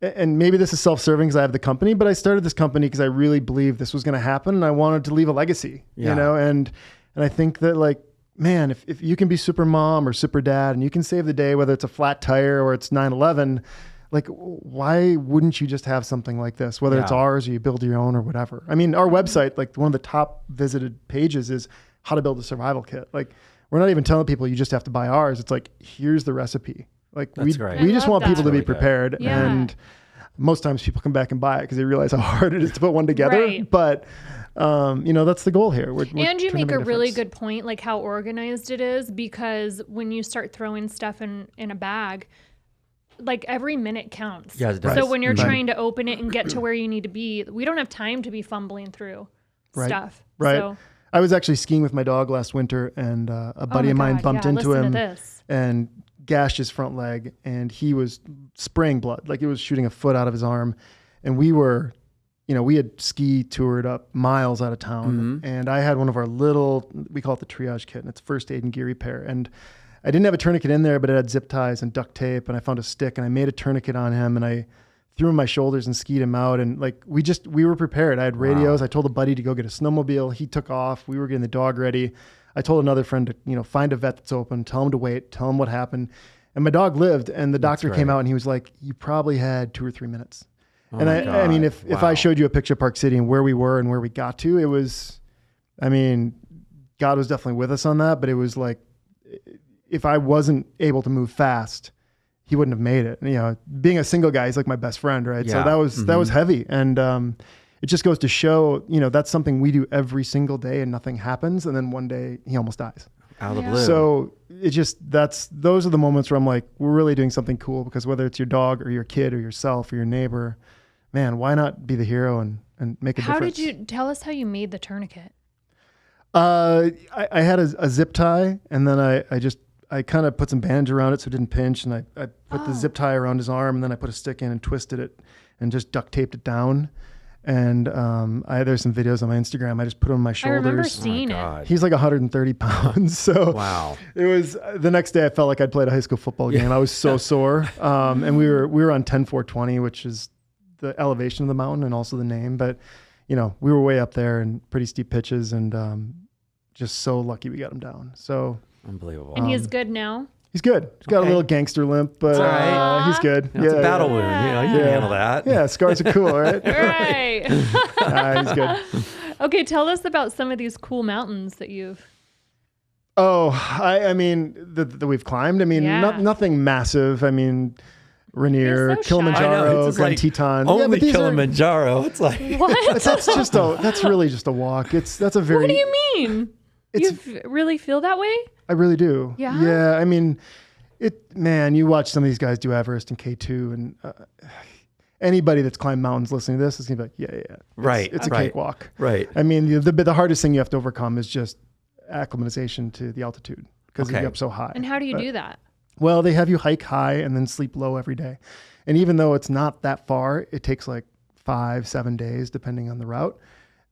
and maybe this is self-serving because I have the company, but I started this company because I really believed this was going to happen and I wanted to leave a legacy, you know? And I think that like, man, if you can be super mom or super dad and you can save the day, whether it's a flat tire or it's 9/11, like why wouldn't you just have something like this, whether it's ours or you build your own or whatever? I mean, our website, like one of the top visited pages is how to build a survival kit. Like we're not even telling people you just have to buy ours. It's like, here's the recipe. Like we just want people to be prepared. Yeah. And most times people come back and buy it because they realize how hard it is to put one together. Right. But that's the goal here. And you make a really good point, like how organized it is, because when you start throwing stuff in a bag, like every minute counts. Yeah, it does. So when you're trying to open it and get to where you need to be, we don't have time to be fumbling through stuff. Right. So, I was actually skiing with my dog last winter, and a buddy of mine bumped into him and gashed his front leg, and he was spraying blood, like it was shooting a foot out of his arm. And we were, we had ski toured up miles out of town, and I had one of our little, we call it the triage kit, and it's first aid and gear repair. And I didn't have a tourniquet in there, but it had zip ties and duct tape, and I found a stick and I made a tourniquet on him and I threw him my shoulders and skied him out. And like, we were prepared. I had radios. Wow. I told a buddy to go get a snowmobile. He took off. We were getting the dog ready. I told another friend to, find a vet that's open, tell him to wait, tell him what happened. And my dog lived, and the doctor came out and he was like, you probably had 2 or 3 minutes. Oh, and I mean, if I showed you a picture of Park City and where we were and where we got to, it was, God was definitely with us on that, but it was like, if I wasn't able to move fast, he wouldn't have made it. Being a single guy, he's like my best friend, right? Yeah. So that was heavy. And it just goes to show, that's something we do every single day and nothing happens. And then one day he almost dies. Out of the blue. So those are the moments where I'm like, we're really doing something cool, because whether it's your dog or your kid or yourself or your neighbor, man, why not be the hero and make a difference? How did you tell us how you made the tourniquet? I had a zip tie, and then I kind of put some bandage around it so it didn't pinch, and I put the zip tie around his arm, and then I put a stick in and twisted it and just duct taped it down. And there's some videos on my Instagram. I just put it on my shoulders. I remember seeing it. He's like 130 pounds. So wow. It was the next day I felt like I'd played a high school football game. I was so sore. And we were on 10,420, which is the elevation of the mountain and also the name. But, we were way up there and pretty steep pitches, and just so lucky we got him down. So unbelievable. And he's good now? He's good. He's got a little gangster limp, but he's good. It's a battle wound. You can handle that. Yeah, scars are cool, right? Right. He's good. Okay, tell us about some of these cool mountains that you've... Oh, that we've climbed. Nothing massive. Rainier, so Kilimanjaro, Grand Teton. Only Kilimanjaro. It's like... What? That's really just a walk. That's a very... What do you mean? You really feel that way? I really do. Yeah. Yeah. You watch some of these guys do Everest and K2, and anybody that's climbed mountains listening to this is gonna be like, yeah. It's a cakewalk. Right. The hardest thing you have to overcome is just acclimatization to the altitude, because you're up so high. And how do you do that? Well, they have you hike high and then sleep low every day. And even though it's not that far, it takes like 5-7 days, depending on the route.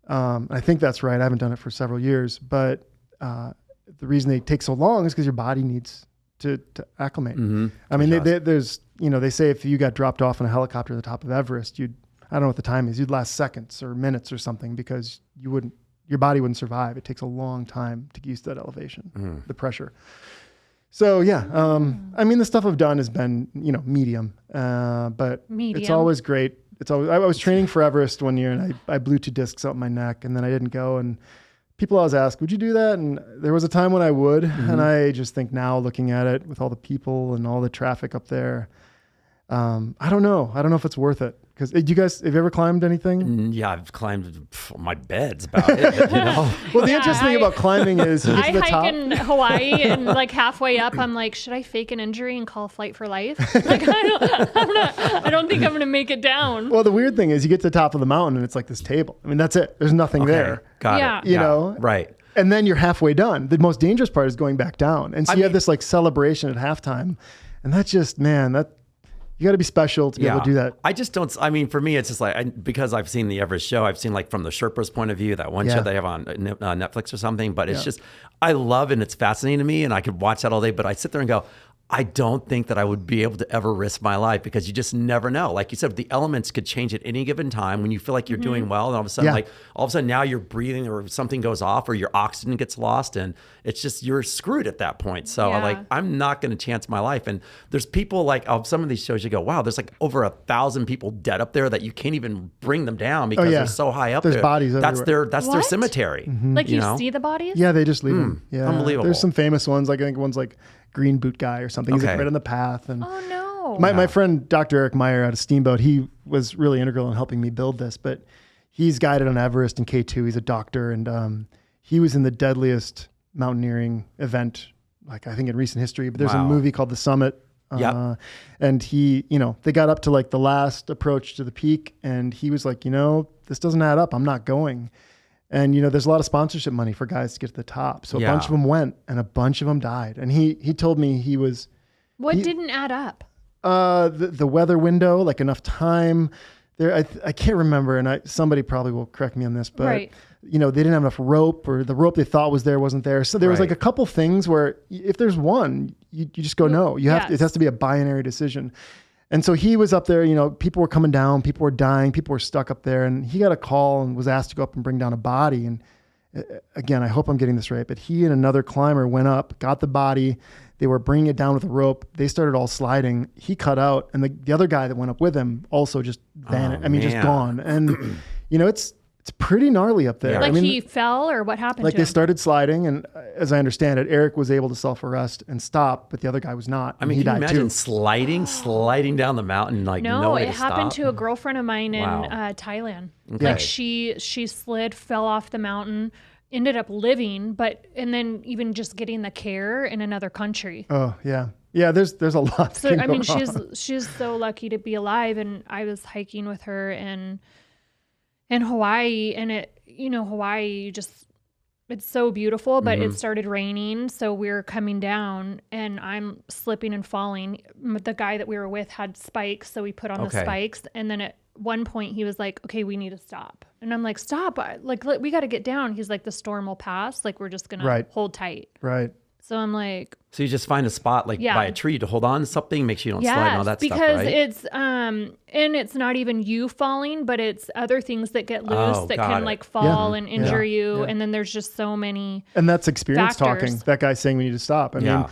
I think that's right. I haven't done it for several years, but the reason they take so long is because your body needs to acclimate. Mm-hmm. They say if you got dropped off in a helicopter at the top of Everest, I don't know what the time is, you'd last seconds or minutes or something, because your body wouldn't survive. It takes a long time to get used to that elevation, the pressure. So yeah, the stuff I've done has been, medium, but it's always great. I was training for Everest one year, and I blew 2 discs out my neck, and then I didn't go. And people always ask, would you do that? And there was a time when I would. Mm-hmm. And I just think now, looking at it with all the people and all the traffic up there, I don't know if it's worth it. Because have you ever climbed anything? Yeah, I've climbed my bed's about it. You know? Well, the interesting thing about climbing is you get I to the hike top. in Hawaii and like halfway up, I'm like, should I fake an injury and call Flight for Life? Like, I don't think I'm going to make it down. Well, the weird thing is you get to the top of the mountain and it's like this table. I mean, that's it. There's nothing there. Got it. You know? Right. And then you're halfway done. The most dangerous part is going back down. And so you have this like celebration at halftime. And that's just, man, you got to be special to be able to do that. I just don't. I mean, for me, it's just like because I've seen the Everest show. I've seen like from the Sherpa's point of view, that one show they have on Netflix or something. But it's just, I love and it's fascinating to me, and I could watch that all day. But I sit there and go, I don't think that I would be able to ever risk my life, because you just never know. Like you said, the elements could change at any given time when you feel like you're doing well, and all of a sudden, now you're breathing or something goes off or your oxygen gets lost, and it's just, you're screwed at that point. So I'm not going to chance my life. And there's people like some of these shows, you go, wow, there's like over 1,000 people dead up there that you can't even bring them down because they're so high up there. There's bodies everywhere. That's their cemetery. Like you see the bodies? Yeah, they just leave them. Yeah, unbelievable. There's some famous ones. Like I think one's like Green Boot Guy or something. He's like right on the path. And oh no. My friend Dr. Eric Meyer out of Steamboat, he was really integral in helping me build this. But he's guided on Everest and K2. He's a doctor, and he was in the deadliest mountaineering event, like I think in recent history. But there's a movie called The Summit. And he, they got up to like the last approach to the peak, and he was like, this doesn't add up. I'm not going. And, there's a lot of sponsorship money for guys to get to the top. So a bunch of them went, and a bunch of them died. And he told me he was... What didn't add up? The weather window, like enough time. There, I can't remember, and somebody probably will correct me on this, but they didn't have enough rope, or the rope they thought was there wasn't there. So there was like a couple things where if there's one, you just go no. You have it has to be a binary decision. And so he was up there, people were coming down, people were dying, people were stuck up there, and he got a call and was asked to go up and bring down a body. And again, I hope I'm getting this right, but he and another climber went up, got the body. They were bringing it down with a rope. They started all sliding. He cut out, and the other guy that went up with him also just vanished. Just gone. And it's pretty gnarly up there. Like he fell, or what happened to him? They started sliding, and as I understand it, Eric was able to self-arrest and stop, but the other guy was not. I mean, he can you died imagine too. sliding down the mountain like no way to stop? No, it happened to a girlfriend of mine in Thailand. Okay. Like she slid, fell off the mountain, ended up living, and then even just getting the care in another country. Oh yeah. Yeah, there's a lot. So I mean, she's so lucky to be alive, and I was hiking with her in Hawaii, and Hawaii it's so beautiful, but it started raining, so we were coming down, and I'm slipping and falling. The guy that we were with had spikes, so we put on the spikes, and then at one point he was like, "Okay, we need to stop," and I'm like, "Stop! Like we got to get down." He's like, "The storm will pass. Like we're just gonna hold tight." Right. So I'm like, so you just find a spot by a tree to hold on to something, make sure you don't slide and all that stuff, right? Because it's and it's not even you falling, but it's other things that get loose that can like fall and injure you. And then there's just so many. And that's experience talking. That guy saying we need to stop. I mean,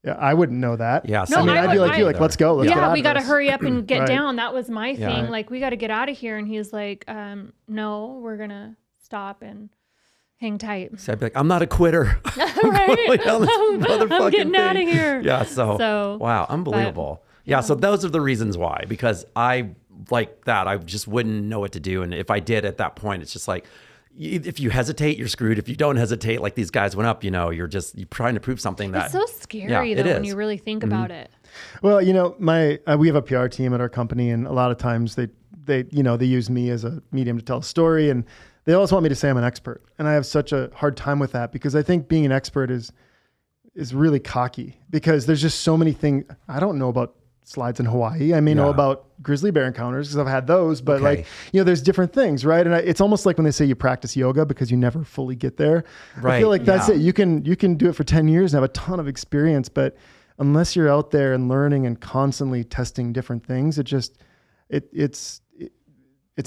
I wouldn't know that. Yeah. No, I'd be like you, like, let's go. Let's get we got to hurry up and get down. That was my thing. Like, we got to get out of here. And he's like, no, we're going to stop and hang tight. So I'd be like, I'm not a quitter. Right? I'm getting out of here. Yeah. So wow, unbelievable. So those are the reasons why, because I like that. I just wouldn't know what to do. And if I did at that point, it's just like, if you hesitate, you're screwed. If you don't hesitate, like these guys went up, you're trying to prove something that. It's so scary though when you really think about it. Well, we have a PR team at our company, and a lot of times they use me as a medium to tell a story, and they always want me to say I'm an expert. And I have such a hard time with that, because I think being an expert is really cocky, because there's just so many things. I don't know about slides in Hawaii. I may know about grizzly bear encounters because I've had those, but there's different things, right? And it's almost like when they say you practice yoga because you never fully get there. Right. I feel like that's it. You can do it for 10 years and have a ton of experience, but unless you're out there and learning and constantly testing different things, it's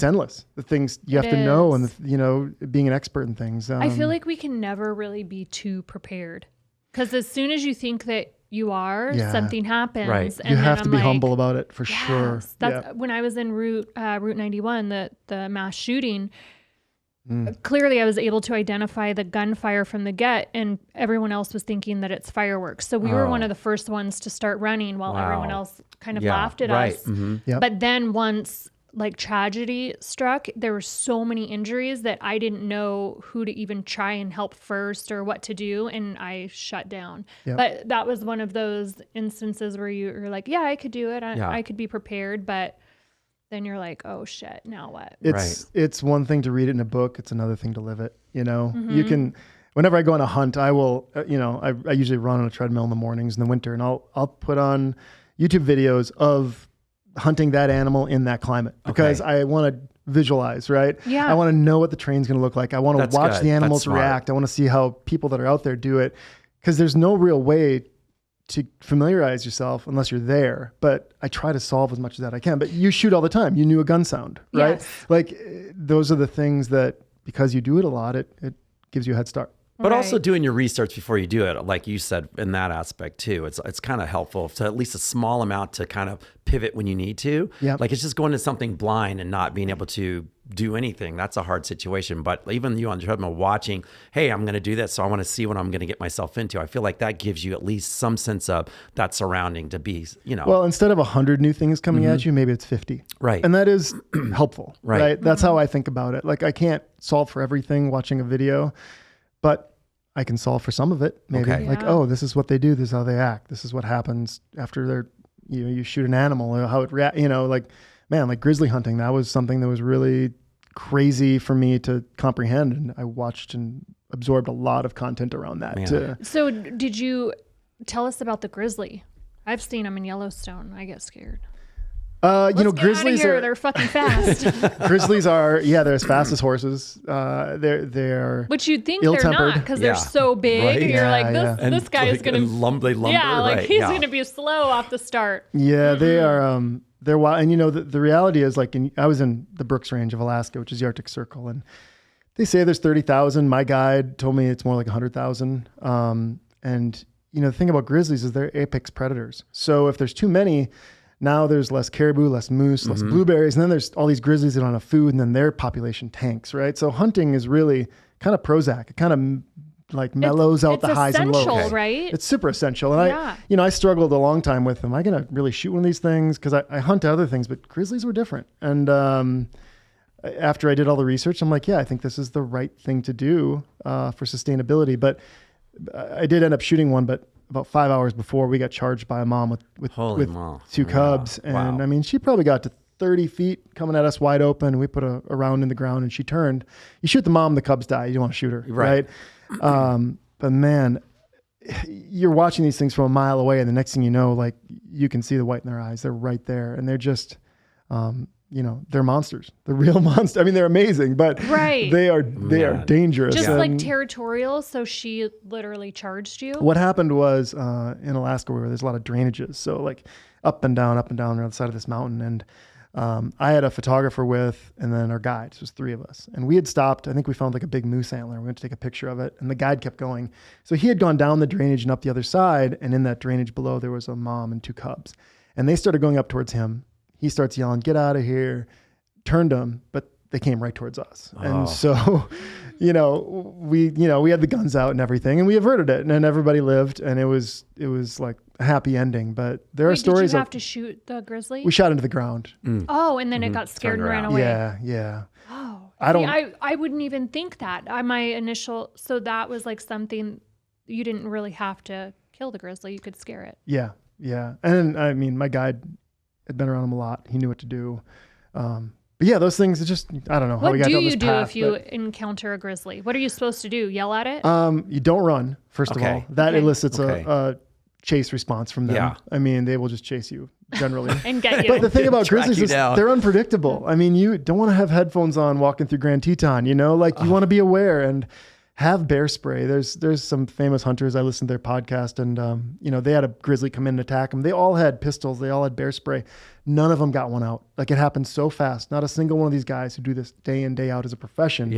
endless. The things you have to know, and being an expert in things. I feel like we can never really be too prepared, because as soon as you think that you are, something happens. Right. And you have to be humble about it, for sure. That's when I was in Route 91, the mass shooting. clearly I was able to identify the gunfire from the get, and everyone else was thinking that it's fireworks. So we were one of the first ones to start running while everyone else kind of laughed at us. Yep. But then once like tragedy struck, there were so many injuries that I didn't know who to even try and help first or what to do, and I shut down. Yep. But that was one of those instances where you're like, yeah, I could do it. I could be prepared, but then you're like, oh shit, now what? It's one thing to read it in a book. It's another thing to live it. You know, you can, whenever I go on a hunt, I will, I usually run on a treadmill in the mornings in the winter, and I'll put on YouTube videos of hunting that animal in that climate because I want to visualize, right? Yeah. I want to know what the terrain's going to look like. I want to watch the animals react. I want to see how people that are out there do it, because there's no real way to familiarize yourself unless you're there. But I try to solve as much as that I can. But you shoot all the time. You knew a gun sound, right? Yes. Like those are the things that, because you do it a lot, it gives you a head start. But also doing your research before you do it, like you said, in that aspect too. It's kind of helpful to at least a small amount to kind of pivot when you need to. Yep. Like it's just going to something blind and not being able to do anything. That's a hard situation. But even you on the treadmill watching, hey, I'm going to do this, so I want to see what I'm going to get myself into. I feel like that gives you at least some sense of that surrounding to be, Well, instead of 100 new things coming at you, maybe it's 50. Right. And that is helpful, right? That's how I think about it. Like I can't solve for everything watching a video, but I can solve for some of it. Maybe like, oh, this is what they do. This is how they act. This is what happens after they're, you shoot an animal, or how it react, like, man, like grizzly hunting, that was something that was really crazy for me to comprehend. And I watched and absorbed a lot of content around that. So did you tell us about the grizzly? I've seen them in Yellowstone. I get scared. Grizzlies they're fucking fast. Grizzlies are, they're as fast as horses. They're Which you'd think ill-tempered. they're not, because they're so big. Right. And you're like, this guy is gonna lumber. he's gonna be slow off the start. Yeah, they are. They're wild. And the reality is, like, I was in the Brooks Range of Alaska, which is the Arctic Circle, and they say there's 30,000. My guide told me it's more like 100,000. And the thing about grizzlies is they're apex predators. So if there's too many, now there's less caribou, less moose, less blueberries, and then there's all these grizzlies that don't have food, and then their population tanks, right? So hunting is really kind of Prozac. It kind of like mellows out the highs and lows. It's essential, right? It's super essential. And I struggled a long time with, am I going to really shoot one of these things? Because I hunt other things, but grizzlies were different. And after I did all the research, I'm like, I think this is the right thing to do for sustainability. But I did end up shooting one, but about 5 hours before, we got charged by a mom with two cubs. And I mean, she probably got to 30 feet coming at us wide open. We put a round in the ground and she turned. You shoot the mom, the cubs die. You don't want to shoot her, right? But man, you're watching these things from a mile away, and the next thing you know, like, you can see the white in their eyes. They're right there, and they're just, they're monsters. They're real monsters. I mean, they're amazing, but they are dangerous. Just like territorial. So she literally charged you. What happened was in Alaska, where there's a lot of drainages, so like up and down around the side of this mountain, and I had a photographer with, and then our guide. So it was 3 of us, and we had stopped. I think we found like a big moose antler. We went to take a picture of it, and the guide kept going. So he had gone down the drainage and up the other side, and in that drainage below, there was a mom and 2 cubs, and they started going up towards him. He starts yelling, "Get out of here!" Turned them, but they came right towards us. And so, we had the guns out and everything, and we averted it, and then everybody lived, and it was like a happy ending. But there are stories. Did you have to shoot the grizzly? We shot into the ground. Oh, and then it got scared and ran away. Yeah. Oh, I wouldn't even think that. So that was like something you didn't really have to kill the grizzly. You could scare it. Yeah. And I mean, my guide had been around him a lot. He knew what to do. But yeah, those things, it's just, I don't know how we got down this path. What do you do if you encounter a grizzly? What are you supposed to do? Yell at it? You don't run, first of all. That elicits a chase response from them. Yeah. I mean, they will just chase you generally. And get you. But the thing about grizzlies is they're unpredictable. I mean, you don't want to have headphones on walking through Grand Teton, you want to be aware and have bear spray. There's some famous hunters. I listened to their podcast, and they had a grizzly come in and attack them. They all had pistols. They all had bear spray. None of them got one out. Like, it happened so fast. Not a single one of these guys who do this day in, day out as a profession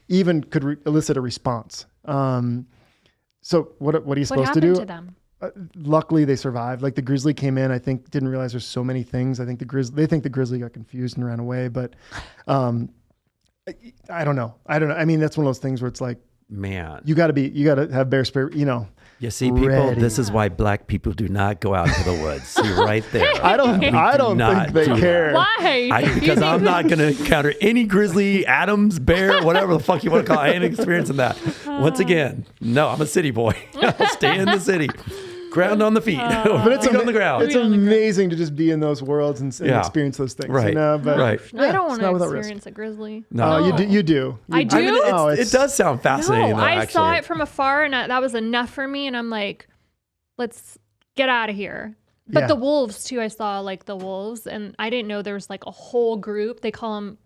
even could elicit a response. So what are you supposed to do? What happened to them? Luckily, they survived. Like, the grizzly came in, I think, didn't realize there's so many things. I think they think the grizzly got confused and ran away. But I don't know. I mean, that's one of those things where it's like, man, you got to have bear spirit, You see, people, this is why black people do not go out to the woods. See, right there. I don't think they care. Why? Because I'm not going to encounter any grizzly, Adams, bear, whatever the fuck you want to call it. I ain't experiencing that. Once again, no, I'm a city boy. I'll stay in the city. Ground on the feet. But it's on the ground. It's amazing to just be in those worlds and experience those things. Right. But right. I don't want to experience a grizzly. No, you do. I do. I mean, it does sound fascinating. No, I saw it from afar, and that was enough for me. And I'm like, let's get out of here. But the wolves too. I saw like the wolves, and I didn't know there was like a whole group. They call them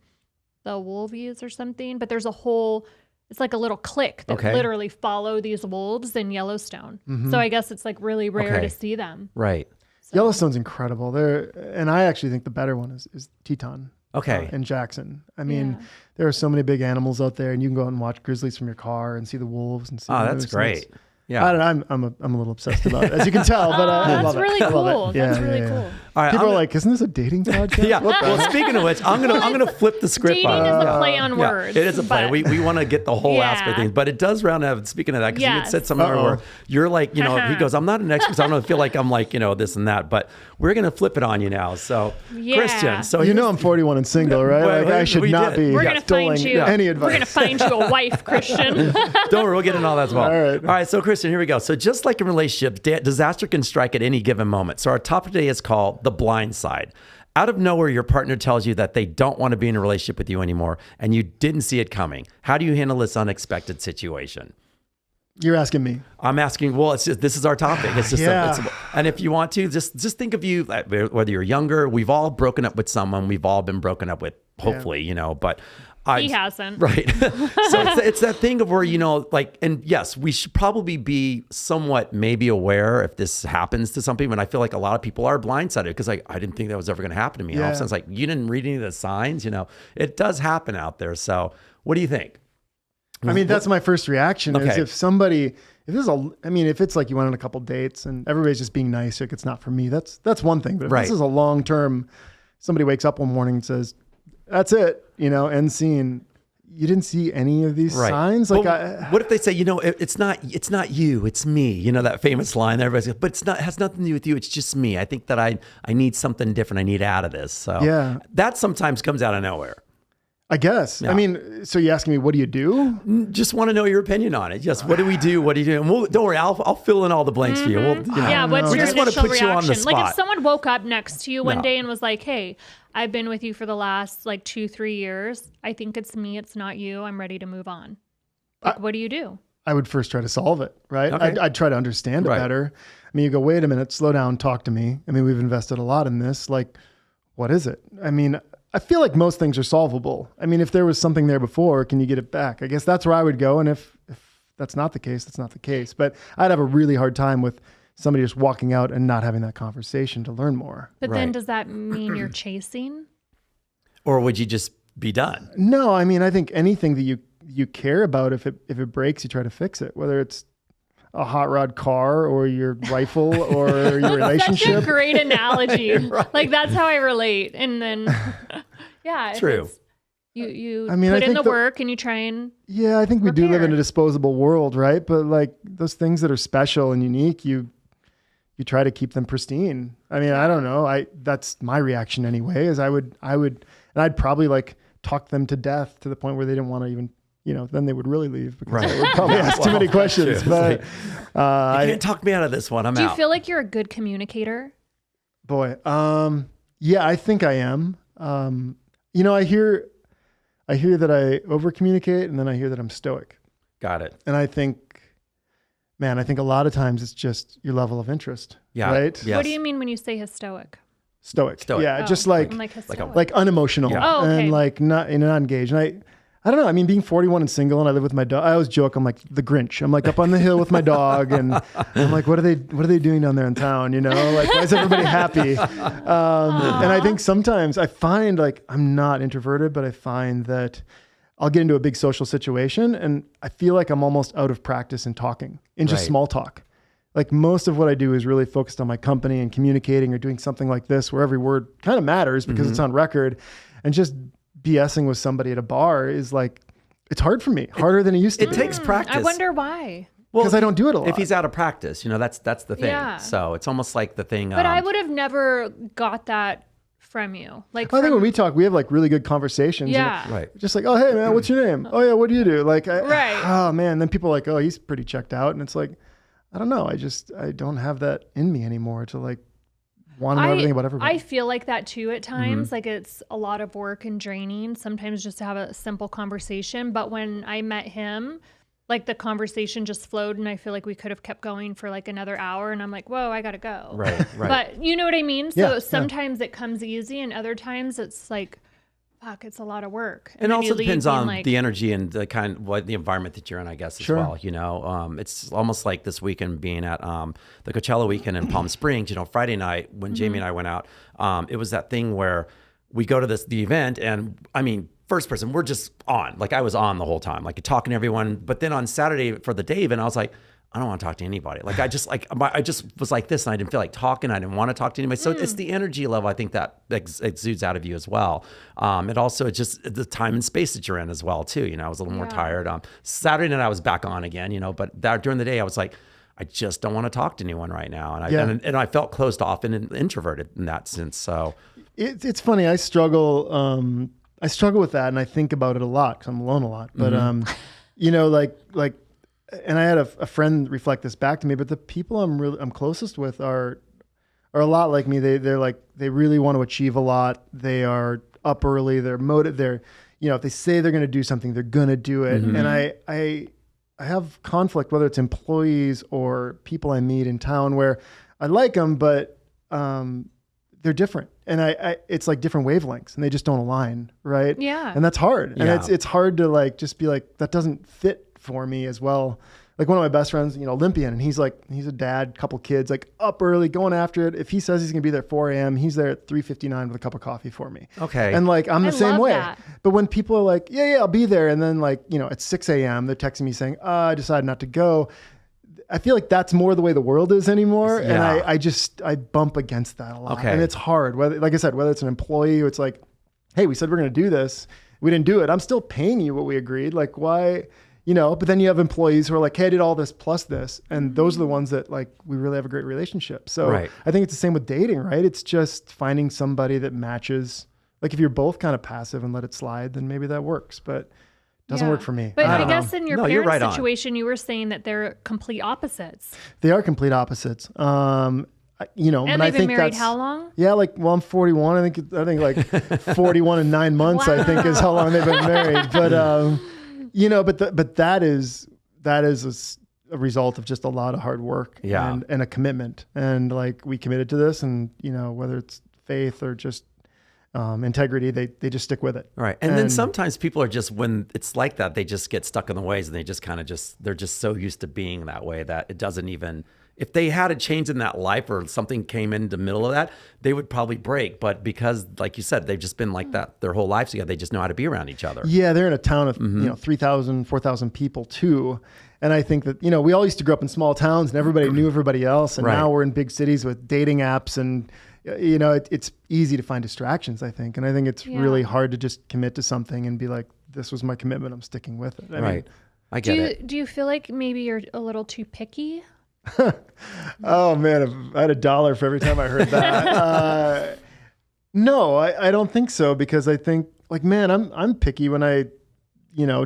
the wolvies or something. But there's a whole. It's like a little clique that literally follow these wolves in Yellowstone. Mm-hmm. So I guess it's like really rare to see them. Right. So. Yellowstone's incredible. And I actually think the better one is Teton. Okay. In Jackson. I mean, there are so many big animals out there, and you can go out and watch grizzlies from your car and see the wolves and see. Oh, that's great. Yeah, I don't know, I'm a little obsessed about it, as you can tell. But I love really it. Cool. That's really cool. All right, people are like, "Isn't this a dating podcast?" Yeah. Well, speaking of which, I'm gonna flip the script. Dating is a play on words. It is a play. We want to get the whole aspect of things, but it does round out. Speaking of that, because you had said something where you're like, he goes, "I'm not an expert. So I don't feel like I'm like this and that." But we're gonna flip it on you now. So Christian, so I'm 41 and single, right? Well, like I should not be stealing any advice. We're gonna find you a wife, Christian. Don't worry, we'll get into all that as well. All right. So Christian, here we go. So just like in relationships, disaster can strike at any given moment. So our topic today is called the Blindside. Out of nowhere, your partner tells you that they don't want to be in a relationship with you anymore, and you didn't see it coming. How do you handle this unexpected situation? You're asking me. I'm asking. Well, this is our topic. It's just, and if you want to, just think of you, whether you're younger. We've all broken up with someone. We've all been broken up with. Hopefully, but. He hasn't. Right. So it's that thing of where, and yes, we should probably be somewhat maybe aware if this happens to some people. And I feel like a lot of people are blindsided because I didn't think that was ever going to happen to me. And all of a sudden it's like, you didn't read any of the signs, it does happen out there. So what do you think? I mean, that's my first reaction is if it's like you went on a couple dates and everybody's just being nice, like it's not for me. That's one thing. But if this is a long-term, somebody wakes up one morning and says, that's it, end scene. You didn't see any of these signs. Like, what if they say, it's not you, it's me. That famous line. Everybody's like, but it has nothing to do with you. It's just me. I think that I need something different. I need out of this. So that sometimes comes out of nowhere. I guess. Yeah. I mean, so you're asking me, what do you do? Just want to know your opinion on it. Yes. What do we do? What do you do? And don't worry, I'll fill in all the blanks for you. What's your initial reaction? Like if someone woke up next to you one day and was like, hey, I've been with you for the last 2-3 years. I think it's me. It's not you. I'm ready to move on. What do you do? I would first try to solve it, right? Okay. I'd try to understand it better. I mean, you go, wait a minute, slow down, talk to me. I mean, we've invested a lot in this. Like, what is it? I mean, I feel like most things are solvable. I mean, if there was something there before, can you get it back? I guess that's where I would go. And if that's not the case, that's not the case. But I'd have a really hard time with somebody just walking out and not having that conversation to learn more. But then does that mean you're chasing? Or would you just be done? No, I mean, I think anything that you care about, if it breaks, you try to fix it, whether it's a hot rod car or your rifle or your relationship. That's a great analogy. Like that's how I relate. And then, true. You put in the work and you try and I think we do live in a disposable world, right? But like those things that are special and unique, you try to keep them pristine. I mean, I don't know. That's my reaction anyway, is I'd probably talk them to death to the point where they didn't want to even, then they would really leave because they would probably ask too many questions. But you can't talk me out of this one. I'm out. Do you feel like you're a good communicator? Boy, I think I am. I hear that I over communicate, and then I hear that I'm stoic. Got it. And I think a lot of times it's just your level of interest. Yeah. Right. Yes. What do you mean when you say stoic? Stoic. Yeah. Just like unemotional and not engaged. And I don't know. I mean, being 41 and single, and I live with my dog. I always joke, I'm like the Grinch. I'm up on the hill with my dog, and I'm like, what are they doing down there in town? Why is everybody happy? And I think sometimes I find I'm not introverted, but I find that I'll get into a big social situation, and I feel like I'm almost out of practice in talking, in just small talk. Like most of what I do is really focused on my company and communicating or doing something like this, where every word kind of matters because it's on record, and just BSing with somebody at a bar is like, it's hard for me, harder than it used to It be. takes practice. I wonder why. Because I don't do it a lot. If he's out of practice, that's the thing. Yeah. So it's almost like the thing. But I would have never got that from you. Like, I think when we talk, we have like really good conversations. Yeah. Right. Just like, oh, hey man, what's your name? Oh yeah, what do you do? Like, Right. Oh man. Then people are like, oh, he's pretty checked out. And it's like, I don't know. I don't have that in me anymore to like want to know everything about everybody. I feel like that too at times. Like it's a lot of work and draining sometimes just to have a simple conversation. But when I met him, like the conversation just flowed and I feel like we could have kept going for like another hour and I'm like, whoa, I gotta go. Right. But you know what I mean? So Yeah, sometimes it comes easy and other times it's like, fuck, it's a lot of work. And also depends on like, the energy and the the environment that you're in, I guess, as well. It's almost like this weekend being at the Coachella weekend in Palm Springs. Friday night when Jamie and I went out, it was that thing where we go to the event, and I mean, first person, we're just on. Like I was on the whole time, like talking to everyone. But then on Saturday for the day event, I was like, I don't want to talk to anybody. Like I just was like this, and I didn't feel like talking. I didn't want to talk to anybody. So it's the energy level, I think, that exudes out of you as well. It also, it's just the time and space that you're in as well too. I was a little more tired. Saturday night I was back on again. But during the day I was like, I just don't want to talk to anyone right now. And I felt closed off and introverted in that sense. So it's funny. I struggle with that, and I think about it a lot because I'm alone a lot. But like. And I had a friend reflect this back to me, but the people I'm closest with are a lot like me. They really want to achieve a lot. They are up early. They're motivated. If they say they're going to do something, they're going to do it. And I have conflict, whether it's employees or people I meet in town, where I like them, but they're different. And it's like different wavelengths, and they just don't align, right? Yeah. And that's hard. Yeah. And it's hard to like just be like, that doesn't fit for me as well. Like one of my best friends, Olympian, and he's a dad, couple kids, like up early, going after it. If he says he's gonna be there at 4 a.m., he's there at 3:59 with a cup of coffee for me. Okay. And like I'm the same love way. that. But when people are like, yeah, I'll be there, and then like at 6 a.m. they're texting me saying, I decided not to go. I feel like that's more the way the world is anymore, and I bump against that a lot. Okay. And it's hard. Whether it's an employee, it's like, hey, we said we're gonna do this, we didn't do it. I'm still paying you what we agreed. Like why? But then you have employees who are like, hey, I did all this plus this. And those are the ones that like, we really have a great relationship. So I think it's the same with dating, right? It's just finding somebody that matches. Like if you're both kind of passive and let it slide, then maybe that works, but it doesn't work for me. But I don't guess know. in your parents' situation, you were saying that they're complete opposites. They are complete opposites. And they've been married how long? Yeah, I'm 41. I think like 41 and 9 months, I think is how long they've been married. But, but that is a result of just a lot of hard work and a commitment. And like we committed to this, and whether it's faith or just integrity, they just stick with it. Right. And then sometimes people are just, when it's like that, they just get stuck in the ways, and they just kind of they're just so used to being that way that it doesn't even, if they had a change in that life or something came in the middle of that, they would probably break. But because, like you said, they've just been like that their whole lives together, they just know how to be around each other. Yeah, they're in a town of 3,000, 4,000 people too. And I think that, we all used to grow up in small towns and everybody knew everybody else. And now we're in big cities with dating apps, and it's easy to find distractions, I think. And I think it's really hard to just commit to something and be like, this was my commitment, I'm sticking with it. I mean, I get it. Do you feel like maybe you're a little too picky? Oh man, I had $1 for every time I heard that. No, I don't think so, because I think like, man, I'm picky when I,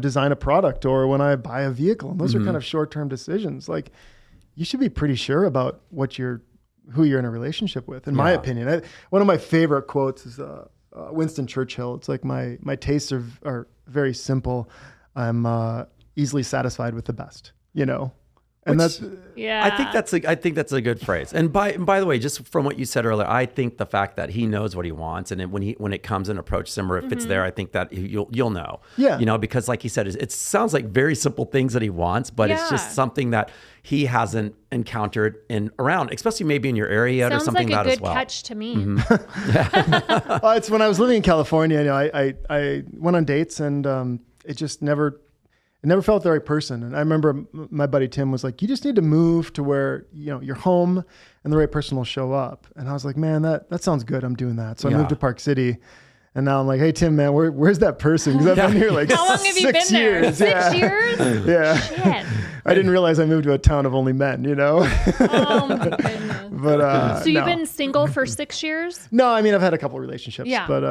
design a product or when I buy a vehicle, and those are kind of short-term decisions. Like you should be pretty sure about who you're in a relationship with, in my opinion. One of my favorite quotes is Winston Churchill. It's like my tastes are very simple. I'm easily satisfied with the best, And I think that's a good phrase. And by the way, just from what you said earlier, I think the fact that he knows what he wants, and when it comes and approaches him, or if it's there, I think that you'll know. Yeah. Because like he said, it sounds like very simple things that he wants, but it's just something that he hasn't encountered around, especially maybe in your area or something like that as well. Sounds like a good catch to me. Well, it's when I was living in California, I went on dates, and it just never felt the right person. And I remember my buddy Tim was like, you just need to move to where, you're home and the right person will show up. And I was like, man, that sounds good. I'm doing that. So I moved to Park City, And now I'm like, hey, Tim, man, where's that person? Because I've been here like How long have you been there? 6 years? Yeah. Shit. I didn't realize I moved to a town of only men, Oh my goodness. But so you've been single for 6 years? No, I mean, I've had a couple of relationships. Yeah. But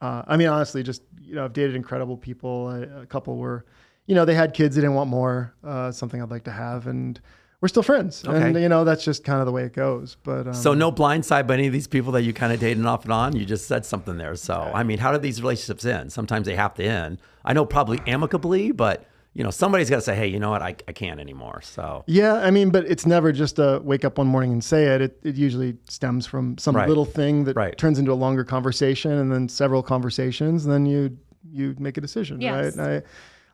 I mean, honestly, just, I've dated incredible people. A couple were, they had kids, they didn't want more, something I'd like to have. And we're still friends. Okay. And, that's just kind of the way it goes. But so no blindside by any of these people that you kind of dated off and on? You just said something there. So, I mean, how do these relationships end? Sometimes they have to end. I know probably amicably, but, somebody's got to say, hey, you know what? I can't anymore. So. Yeah, I mean, but it's never just a wake up one morning and say it. It usually stems from some little thing that turns into a longer conversation and then several conversations. And then you make a decision, yes. right?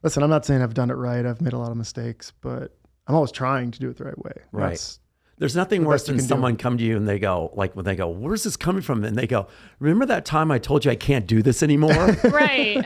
Listen, I'm not saying I've done it right. I've made a lot of mistakes, but I'm always trying to do it the right way. Right. There's nothing worse than someone come to you and they go, when they go, where's this coming from? And they go, remember that time I told you I can't do this anymore? Right.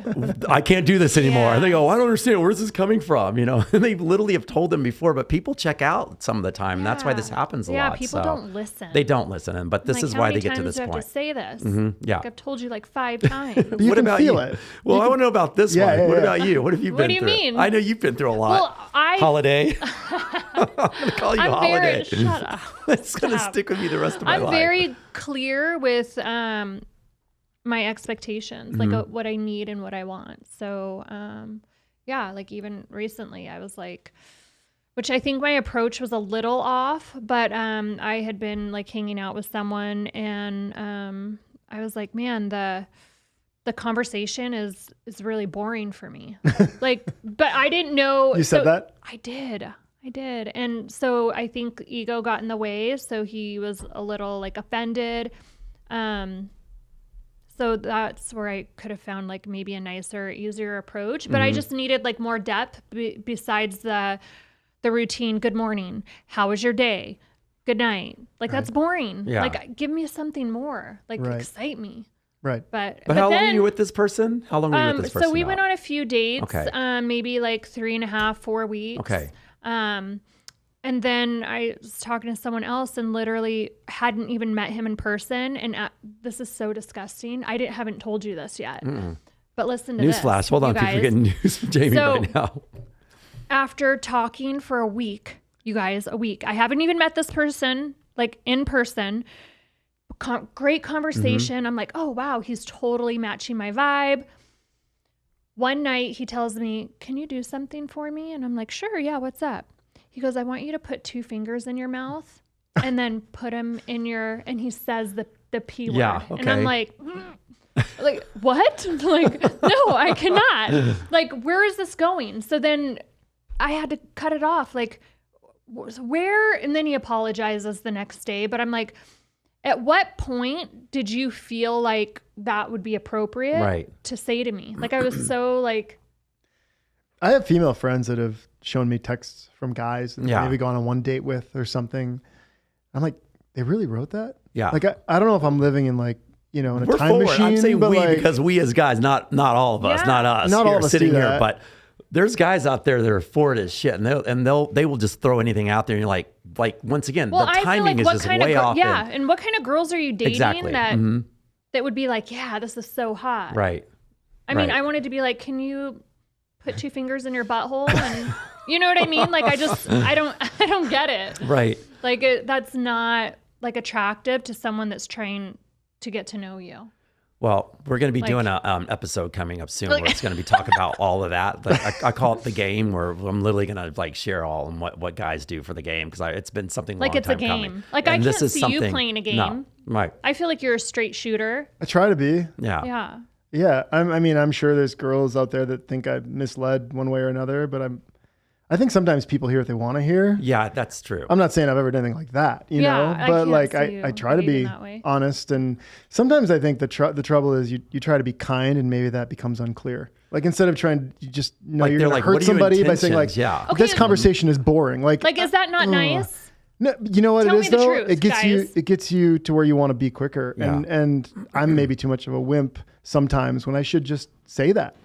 I can't do this anymore. Yeah. And they go, I don't understand. Where's this coming from? And they literally have told them before, but people check out some of the time. And that's why this happens a lot. Yeah, people don't listen. They don't listen. But this is why they get to this point. How many times do I have to say this? Mm-hmm. Yeah. I've told you 5 times. But you can feel it. Well, I want to know about this one. Yeah. What about you? What have you been through? What do you mean? I know you've been through a lot. Well, Holiday. I'm going to call you Holiday. Shut up. It's going to stick with me the rest of my life. I'm very clear with my expectations, what I need and what I want. So, even recently I was which I think my approach was a little off, but I had been hanging out with someone and I was like, man, the conversation is really boring for me. But I didn't know. You said that? I did. And so I think ego got in the way. So he was a little offended. So that's where I could have found maybe a nicer, easier approach. But I just needed more depth besides the routine. Good morning. How was your day? Good night. That's boring. Yeah. Give me something more. Excite me. Right. But how long then, were you with this person? How long were you with this person? So we went on a few dates, Okay. maybe 3.5, 4 weeks. Okay. And then I was talking to someone else and literally hadn't even met him in person. And this is so disgusting. I haven't told you this yet. But listen to this. Newsflash. Hold on. People are getting news from Jamie right now. After talking for a week, you guys, a week, I haven't even met this person in person. Great conversation. I'm like, oh, wow, he's totally matching my vibe. One night he tells me, can you do something for me? And I'm like, sure. Yeah. What's up? He goes, I want you to put 2 fingers in your mouth and then put them in and he says the P word. Yeah, okay. And I'm like what? No, I cannot. Where is this going? So then I had to cut it off. Where? And then he apologizes the next day. But I'm like, at what point did you feel that would be appropriate to say to me? I was so I have female friends that have shown me texts from guys that maybe gone on one date with or something. I'm like, they really wrote that? Yeah. I don't know if I'm living in in a We're time forward. machine. I'm saying but we because we as guys, not all of us, not us. Not all of us sitting do here, that. but there's guys out there that are forward as shit, and they will just throw anything out there, and you're like once again, the timing is just way off. Yeah, and what kind of girls are you dating Exactly. that would be yeah, this is so hot. Right. I mean, I wanted to be can you put 2 fingers in your butthole and you know what I mean? I don't get it. Right. That's not attractive to someone that's trying to get to know you. Well, we're going to be doing an episode coming up soon where it's going to be talking about all of that. I call it the game, where I'm literally going to share all and what guys do for the game, because it's been something long it's time a game. coming. I can't see you playing a game. No, right. I feel like you're a straight shooter. I try to be. Yeah. Yeah. Yeah. I'm sure there's girls out there that think I've misled one way or another, but I think sometimes people hear what they want to hear. Yeah, that's true. I'm not saying I've ever done anything like that, you know, but I try to be honest. And sometimes I think the trouble is you try to be kind and maybe that becomes unclear. Instead of trying to just know you're going to hurt somebody by saying this conversation is boring. Is that not nice? No, you know what Tell it is me the though? truth, It gets you to where you want to be quicker. Yeah. And I'm maybe too much of a wimp sometimes when I should just say that.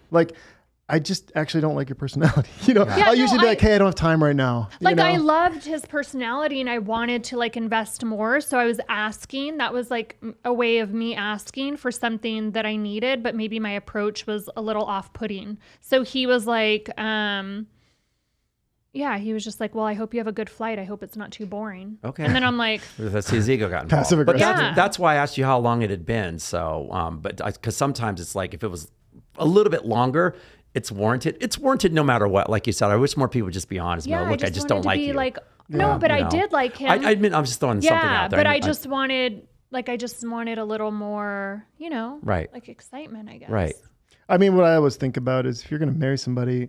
I just actually don't like your personality. I'll no, usually be like, hey, I don't have time right now. Like, I loved his personality and I wanted to like invest more. So I was asking, that was like a way of me asking for something that I needed, but maybe my approach was a little off-putting. So he was like, he was just like, well, I hope you have a good flight. I hope it's not too boring. Okay. And then I'm like, that's his ego got involved. Passive But aggressive. that's why I asked you how long it had been. So, because sometimes it's like if it was a little bit longer, it's warranted. It's warranted no matter what. Like you said, I wish more people would just be honest. yeah, Look, I just don't like you. Like, no, but I did like him. I admit I'm just throwing something out there. But I just wanted a little more, right, like excitement, I guess. Right. I mean, what I always think about is if you're going to marry somebody,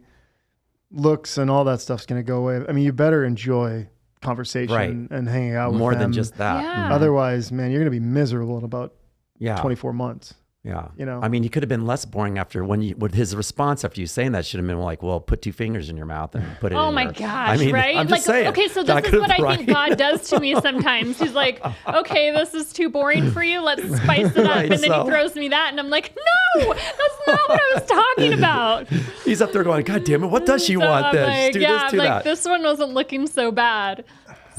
looks and all that stuff's going to go away. I mean, you better enjoy conversation and hanging out with them. More than just that. Yeah. Otherwise, man, you're going to be miserable in about 24 months. Yeah. You know, I mean, he could have been less boring after with his response after you saying that should have been like, well, put two fingers in your mouth and put it in. Oh my your, gosh, I mean, right? I'm Like, just saying. okay, so this is what I think God does to me sometimes. He's like, okay, this is too boring for you. Let's spice it up. Right, and then he throws me that and I'm like, no, that's not what I was talking about. He's up there going, God damn it, what does she want I'm then? like, Do this, do that. This one wasn't looking so bad.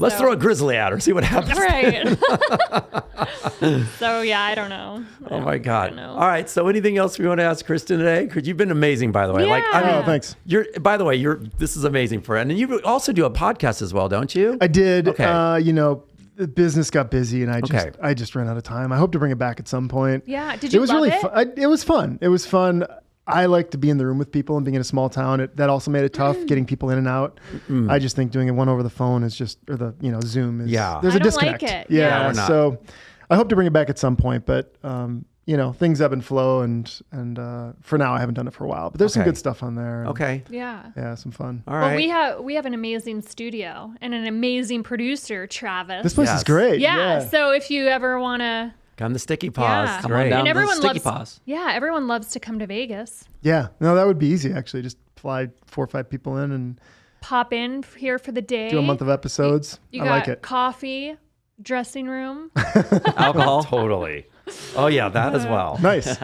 Let's throw a grizzly at her, see what happens. Right. So yeah, I don't know. Oh my God. know. All right. So anything else we want to ask Kristen today? Because you've been amazing, by the way. Yeah. Oh, thanks. By the way, this is amazing for, and you also do a podcast as well, don't you? I did. Okay. The business got busy and I just ran out of time. I hope to bring it back at some point. Yeah. Did you It was love really it? fun. It was fun. It was fun. I like to be in the room with people, and being in a small town, that also made it tough getting people in and out. I just think doing it one over the phone is just, or the Zoom is. Yeah. There's I a don't disconnect. like it. Yeah. Yeah, we're not. So I hope to bring it back at some point, but things ebb and flow, and for now I haven't done it for a while. But there's some Okay. good stuff on there. And, Okay. Yeah. Yeah, some fun. All right. Well, we have an amazing studio and an amazing producer, Travis. This place Yes. is great. yeah. So if you ever want to, Come the sticky paws. Yeah. Come Great. on down And to the everyone sticky loves- paws. everyone loves to come to Vegas. Yeah. No, that would be easy actually. Just fly 4 or 5 people in and Pop in here for the day. do a month of episodes. You I got like it. coffee, dressing room. Alcohol. Totally. Oh yeah, that as well. Nice.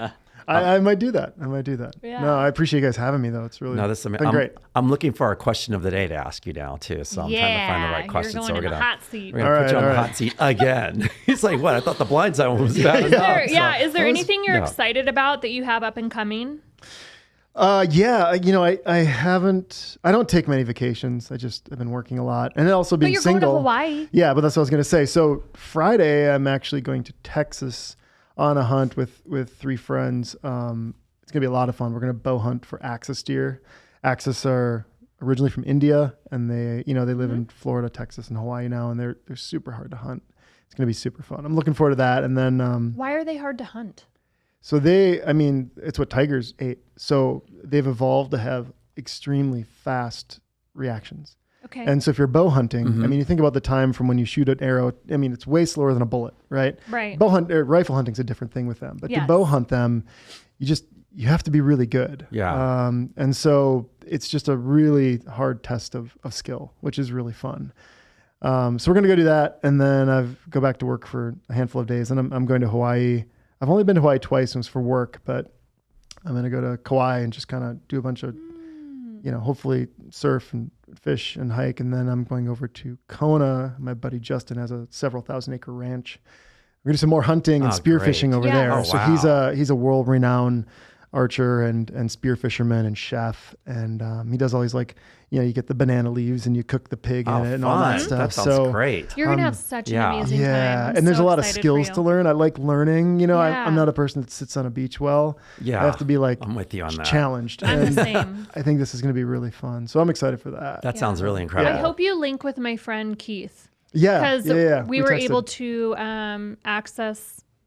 I might do that. Yeah. No, I appreciate you guys having me though. It's really No, this is been great. I'm looking for our question of the day to ask you now too. So I'm trying to find the right question. You're So going we're in the gonna hot seat. we're gonna put you on All the right. hot seat again. He's like, what? I thought the Blindside one was bad enough. Is there anything you're no. excited about that you have up and coming? Yeah, I don't take many vacations. I've been working a lot, and also being But you're single. going to Hawaii. Yeah, but that's what I was going to say. So Friday, I'm actually going to Texas on a hunt with 3 friends. It's going to be a lot of fun. We're going to bow hunt for axis deer. Axis are originally from India, and they live in Florida, Texas, and Hawaii now, and they're super hard to hunt. It's going to be super fun. I'm looking forward to that. And then Why are they hard to hunt? so it's what tigers ate. So they've evolved to have extremely fast reactions. Okay. And so if you're bow hunting, you think about the time from when you shoot an arrow. It's way slower than a bullet, right? Right. Rifle hunting's a different thing with them. But to Yes. bow hunt them, you have to be really good. Yeah. And so it's just a really hard test of skill, which is really fun. So we're going to go do that. And then go back to work for a handful of days. And I'm going to Hawaii. I've only been to Hawaii twice, and it was for work, but I'm going to go to Kauai and just kind of do a bunch of, hopefully surf and fish and hike. And then I'm going over to Kona. My buddy Justin has a several thousand-acre ranch. We're going to do some more hunting and spearfishing over Yeah. there. Oh, So wow. he's a world-renowned archer and spear fisherman and chef. And he does all these you get the banana leaves and you cook the pig in it and all that fun. stuff. That sounds great. You're going to have such an yeah. amazing Yeah, time. I'm and there's so a lot of excited for skills you. to learn. I like learning. Yeah. I'm not a person that sits on a beach well. Yeah. I have to be I'm with you on that. challenged. I'm the And same. I think this is going to be really fun. So I'm excited for that. That sounds really incredible. I hope you link with my friend Keith. Yeah, Because yeah. we were texted. able to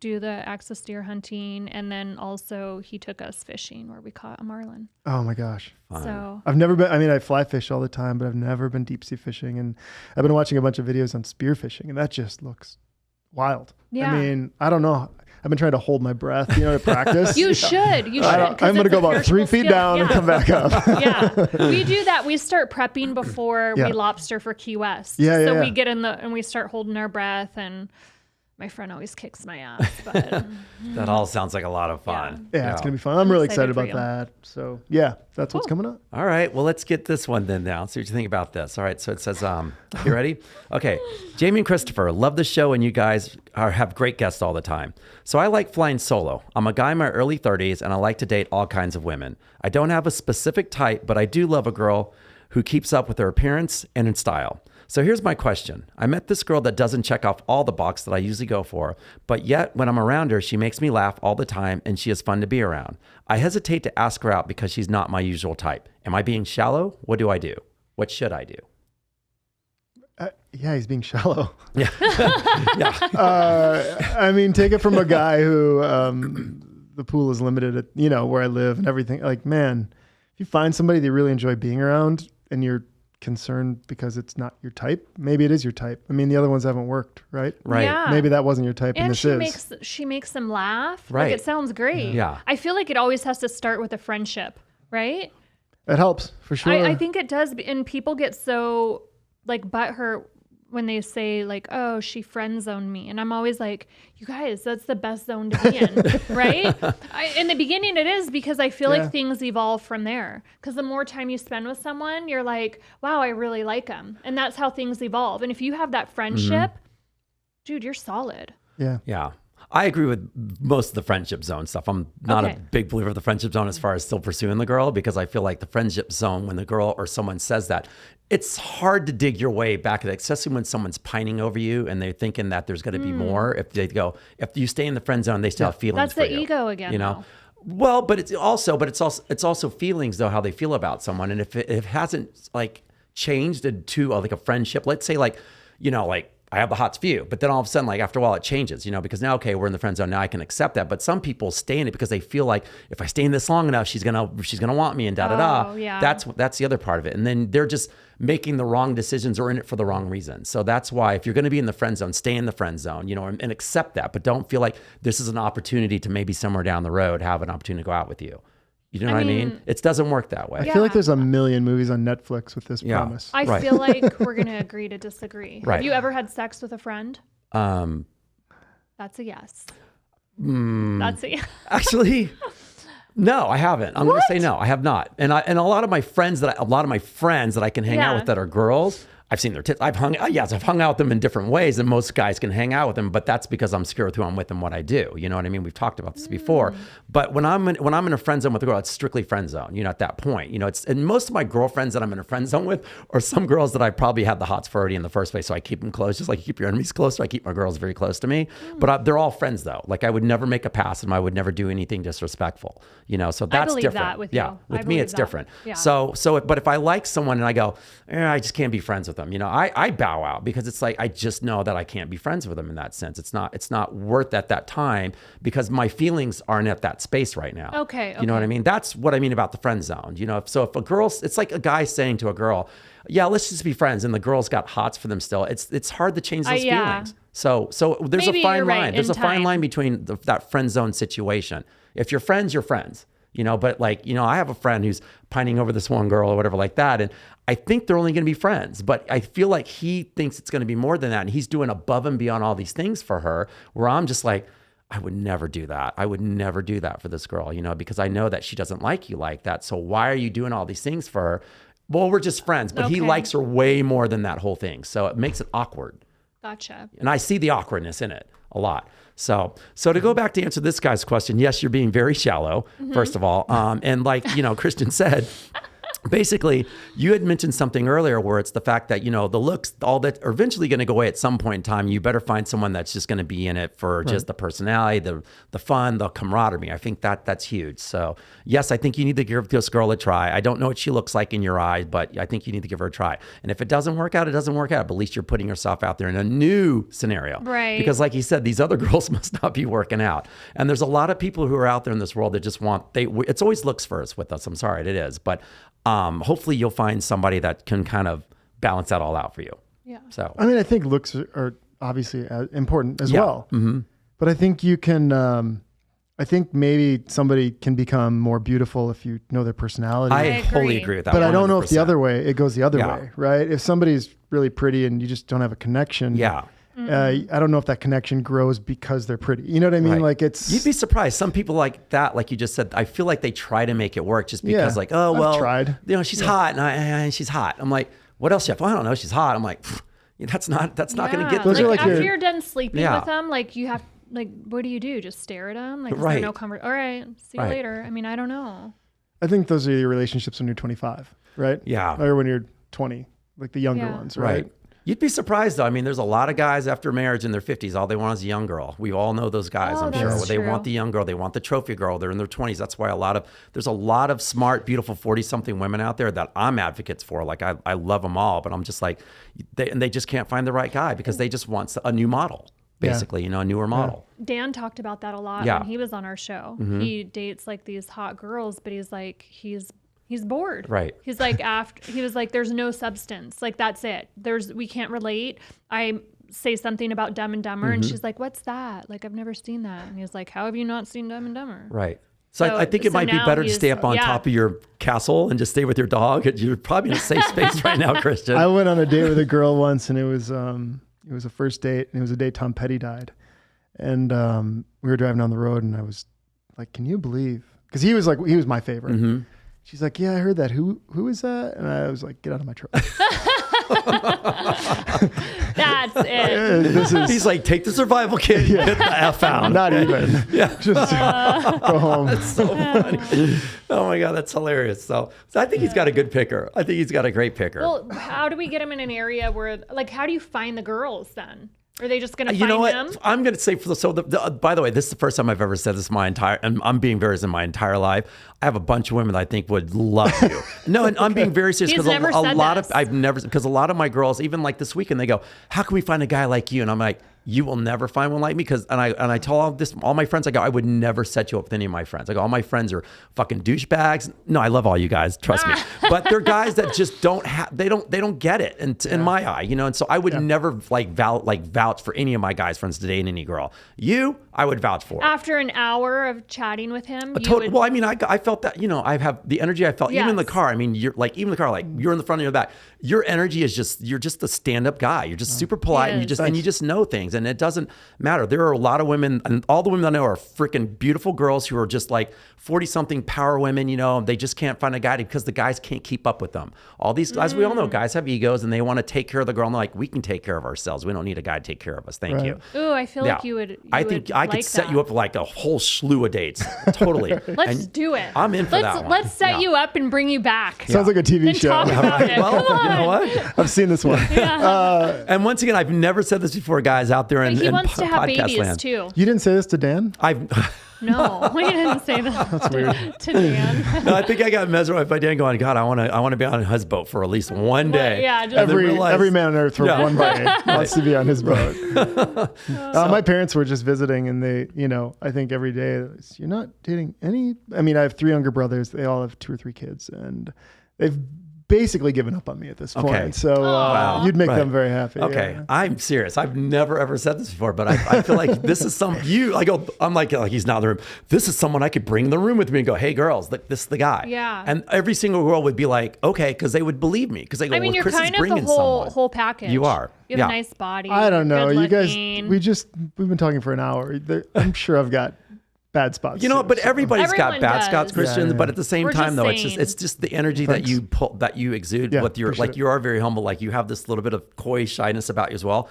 do the access deer hunting, and then also he took us fishing where we caught a marlin. Oh my gosh. So I've never been, I fly fish all the time, but I've never been deep sea fishing. And I've been watching a bunch of videos on spear fishing, and that just looks wild. Yeah. I don't know. I've been trying to hold my breath, to practice. you should. You should. I'm 'cause going to it's go a about 3 perishable feet skill. down and Yeah. come back up. Yeah, we do that. We start prepping before Yeah. we lobster for Key West. Yeah, So yeah. we get and we start holding our breath, and My friend always kicks my ass, but that all sounds like a lot of fun. Yeah, it's going to be fun. I'm really excited excited about that. So yeah, that's what's coming up. All right. Well, let's get this one then down. See what you think about this. All right. So it says, you ready? Okay. Jamie and Christopher, love the show and you guys have great guests all the time. So I like flying solo. I'm a guy in my early 30s and I like to date all kinds of women. I don't have a specific type, but I do love a girl who keeps up with her appearance and in style. So here's my question. I met this girl that doesn't check off all the boxes that I usually go for, but yet when I'm around her, she makes me laugh all the time and she is fun to be around. I hesitate to ask her out because she's not my usual type. Am I being shallow? What do I do? What should I do? Yeah, he's being shallow. Yeah. I mean, take it from a guy who the pool is limited at, where I live and everything. Like, man, if you find somebody that you really enjoy being around and you're concerned because it's not your type, maybe it is your type. I mean, the other ones haven't worked, right? Right. Yeah. Maybe that wasn't your type And this is. she makes them laugh. Right. Like, it sounds great. Yeah. I feel like it always has to start with a friendship, right? It helps for sure. I think it does. And people get so like butthurt when they say like, oh, she friend zoned me. And I'm always like, you guys, that's the best zone to be in, right? In the beginning it is, because I feel like things evolve from there. Because the more time you spend with someone, you're like, wow, I really like them. And that's how things evolve. And if you have that friendship, dude, you're solid. Yeah. Yeah. I agree with most of the friendship zone stuff. I'm not a big believer of the friendship zone as far as still pursuing the girl, because I feel like the friendship zone, when the girl or someone says that, it's hard to dig your way back at it, especially when someone's pining over you and they're thinking that there's going to be more. If you stay in the friend zone, they still have feelings. That's for the you, ego again, you know? Well, but it's also feelings though, how they feel about someone. And if it hasn't like changed into like a friendship, let's say like I have the hots for you, but then all of a sudden, like after a while it changes, because now, okay, we're in the friend zone. Now I can accept that. But some people stay in it because they feel like if I stay in this long enough, she's going to want me and da. Yeah. That's the other part of it. And then they're just making the wrong decisions or in it for the wrong reason. So that's why if you're going to be in the friend zone, stay in the friend zone, and accept that, but don't feel like this is an opportunity to maybe somewhere down the road have an opportunity to go out with you. You know what I mean? It doesn't work that way. I feel like there's a million movies on Netflix with this promise. I feel like we're going to agree to disagree. Right. Have you ever had sex with a friend? That's a yes. That's a yes. Actually, no, I haven't. I'm going to say no, I have not. And a lot of my friends that I can hang out with that are girls, I've seen their tits. I've hung out with them in different ways, and most guys can hang out with them, but that's because I'm secure with who I'm with and what I do. You know what I mean? We've talked about this before. But when I'm in a friend zone with a girl, it's strictly friend zone. At that point, and most of my girlfriends that I'm in a friend zone with are some girls that I probably had the hots for already in the first place. So I keep them close, just like you keep your enemies close. So I keep my girls very close to me. But they're all friends though. Like I would never make a pass, and I would never do anything disrespectful. So that's different. That with you. With me, it's different. Yeah. But if I like someone and I go, I just can't be friends with them. I bow out because it's like I just know that I can't be friends with them in that sense. It's not worth at that time because my feelings aren't at that space right now. Okay. You know what I mean? That's what I mean about the friend zone. If a girl, it's like a guy saying to a girl, yeah, let's just be friends, and the girl's got hots for them still. It's hard to change those feelings. So there's Maybe a fine you're right, line. There's a fine line between that friend zone situation. If you're friends, you're friends. But I have a friend who's pining over this one girl or whatever like that. And I think they're only going to be friends, but I feel like he thinks it's going to be more than that. And he's doing above and beyond all these things for her, where I'm just like, I would never do that. I would never do that for this girl, because I know that she doesn't like you like that. So why are you doing all these things for her? Well, we're just friends, but he likes her way more than that whole thing. So it makes it awkward. Gotcha. And I see the awkwardness in it a lot. So to go back to answer this guy's question, yes, you're being very shallow, first of all. And like, Christian said, basically, you had mentioned something earlier where it's the fact that, the looks, all that are eventually going to go away at some point in time. You better find someone that's just going to be in it for just the personality, the fun, the camaraderie. I think that's huge. So yes, I think you need to give this girl a try. I don't know what she looks like in your eyes, but I think you need to give her a try. And if it doesn't work out, it doesn't work out. But at least you're putting yourself out there in a new scenario. Right. Because like you said, these other girls must not be working out. And there's a lot of people who are out there in this world that just it's always looks first with us. I'm sorry, it is. But hopefully you'll find somebody that can kind of balance that all out for you. Yeah. So I mean, I think looks are obviously important as well. Mm-hmm. But I think you can. I think maybe somebody can become more beautiful if you know their personality. I wholly agree with that. But 100%. I don't know if the other way it goes the other way, right? If somebody's really pretty and you just don't have a connection, I don't know if that connection grows because they're pretty. You know what I mean? Right. Like you'd be surprised. Some people like that, like you just said, I feel like they try to make it work just because like, oh, well, I've tried. She's hot and she's hot. I'm like, what else, Jeff? Well, I don't know. She's hot. I'm like, that's not going to get Those through. are like after you're done sleeping Yeah. with them, like you have, like, what do you do? Just stare at them? Like, is Right. there no conversation? All right, see you Right. later. I mean, I don't know. I think those are your relationships when you're 25, right? Yeah. Or when you're 20, like the younger ones, right? Right. You'd be surprised though. I mean, there's a lot of guys after marriage in their 50s, all they want is a young girl. We all know those guys, I'm sure. that's They true. want the young girl. They want the trophy girl. They're in their 20s. That's why there's a lot of smart, beautiful 40-something women out there that I'm advocates for. Like I love them all, but I'm just like, they just can't find the right guy because they just want a new model, basically, a newer model. Dan talked about that a lot Yeah. when he was on our show. He dates like these hot girls, but he's like, he's bored. Right. He's like, he was like, there's no substance. Like, that's it. We can't relate. I say something about Dumb and Dumber and she's like, what's that? Like, I've never seen that. And he's like, how have you not seen Dumb and Dumber? Right. So I think it might be now better to stay up on top of your castle and just stay with your dog. You're probably in a safe space right now, Christian. I went on a date with a girl once, and it was a first date, and it was a day Tom Petty died, and we were driving down the road, and I was like, "Can you believe?" Because he was my favorite. She's like, "Yeah, I heard that. Who is that?" And I was like, "Get out of my truck." That's it. He's like, take the survival kit and get the F out. Not even. Yeah. Just go home. That's so funny. Oh my God, that's hilarious. So I think he's got a good picker. I think he's got a great picker. Well, how do we get him in an area where, like, how do you find the girls then? Are they just going to find You know what? him? I'm going to say, by the way, this is the first time I've ever said this and I'm being very serious in my entire life. I have a bunch of women that I think would love you. No, and I'm being very serious He's because never said this. because a lot of my girls, even like this weekend, they go, how can we find a guy like you? And I'm like, you will never find one like me and I tell all my friends, I go, I would never set you up with any of my friends. I go, all my friends are fucking douchebags. No, I love all you guys, trust me. But they're guys that just don't get it in my eye, and so I would never vouch for any of my guys friends to date any girl. You, I would vouch for. After an hour of chatting with him, Well, I mean, I felt that, I have the energy I felt even in the car. I mean, you're like, even in the car, like you're in the front and you're back. Your energy is you're just a stand-up guy. You're just super polite and you just know things, and it doesn't matter. There are a lot of women, and all the women I know are freaking beautiful girls who are just like 40-something power women, they just can't find a guy because the guys can't keep up with them. All these, as we all know, guys have egos and they want to take care of the girl, and they're like, we can take care of ourselves. We don't need a guy to take care of us. Thank you. Ooh, I feel like you would. I think I could set you up like a whole slew of dates. Totally. Let's do it. I'm in for that one. Let's set you up and bring you back. Sounds like a TV Then show. talk about it. Well, Come on. you know what? I've seen this one. And once again, I've never said this before, guys out there in He wants to have podcast babies land. too. You didn't say this to Dan? No, we didn't say that. That's weird. To Dan. No, I think I got mesmerized by Dan going, God, I want to be on his boat for at least one day. Yeah, just Every man on earth for one day wants to be on his boat. My parents were just visiting, and they, I think every day, you're not dating any. I mean, I have 3 younger brothers. They all have 2 or 3 kids, and they've basically given up on me at this point. Okay. So you'd make them very happy. Okay, Yeah. I'm serious. I've never ever said this before, but I feel like this is I'm like he's not in the room. This is someone I could bring in the room with me and go, hey girls, this is the guy. Yeah. And every single girl would be like, okay, because they would believe me. Because they go, I mean, well, you're Chris kind is of the bringing someone. whole package. You are. You have a nice body. I don't know. You guys, good-looking. we've been talking for an hour. I'm sure I've got bad spots. But everybody's got Everyone bad does. spots, Christian. Yeah. But at the same We're time, just though, saying. it's just the energy that you pull, that you exude. Yeah, with your appreciate it. you are very humble. Like you have this little bit of coy shyness about you as well.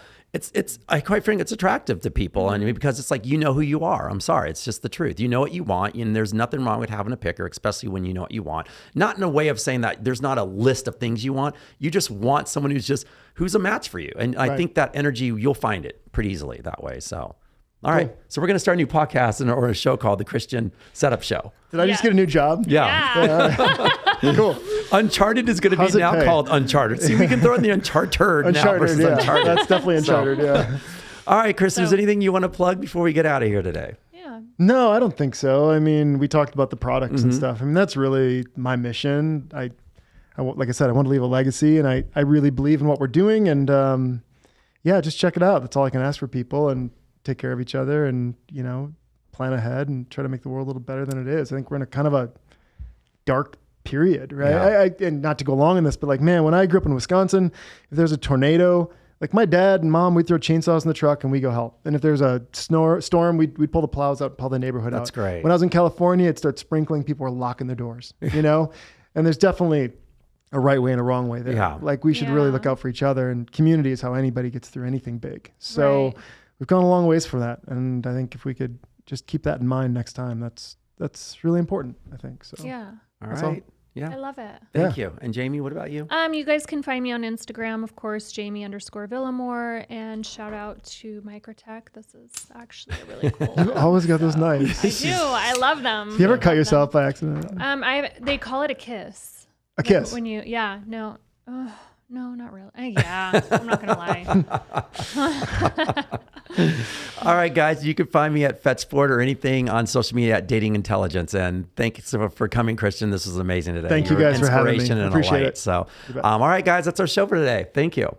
I quite frankly, it's attractive to people, and because it's like who you are. I'm sorry, it's just the truth. You know what you want, and there's nothing wrong with having a picker, especially when you know what you want. Not in a way of saying that there's not a list of things you want. You just want someone who's a match for you, and I think that energy you'll find it pretty easily that way. So. All right, so we're going to start a new podcast or a show called The Christian Setup Show. Did I just get a new job? Yeah. Cool. Uncharted is going to be now called Uncharted. See, we can throw in the Uncharted now versus Uncharted. That's definitely Uncharted, yeah. All right, Chris, is there anything you want to plug before we get out of here today? Yeah. No, I don't think so. I mean, we talked about the products and stuff. I mean, that's really my mission. Like I said, I want to leave a legacy, and I really believe in what we're doing. And just check it out. That's all I can ask for people, and take care of each other, and plan ahead and try to make the world a little better than it is. I think we're in a kind of a dark period, right? Yeah. And not to go long on this, but when I grew up in Wisconsin, if there's a tornado, like my dad and mom, we'd throw chainsaws in the truck and we go help. And if there's a storm, we'd pull the plows out, pull the neighborhood out. That's great. When I was in California, it'd start sprinkling. People were locking their doors, you know? And there's definitely a right way and a wrong way there. Yeah. Like we should really look out for each other, and community is how anybody gets through anything big. So we've gone a long ways for that. And I think if we could just keep that in mind next time, that's really important, I think. So Yeah. All right. Yeah. I love it. Thank you. And Jamie, what about you? You guys can find me on Instagram, of course, Jamie_Villamore, and shout out to Microtech. This is actually a really cool. You always got those knives. I do. I love them. Do you ever cut yourself by accident? They call it a kiss. A kiss? When you, no. No, not really. Yeah, I'm not going to lie. All right, guys, you can find me at FetSport or anything on social media at Dating Intelligence. And thank you for coming, Christian. This was amazing today. Thank you guys for having me. Inspiration and a Appreciate light. it. So, all right, guys, that's our show for today. Thank you.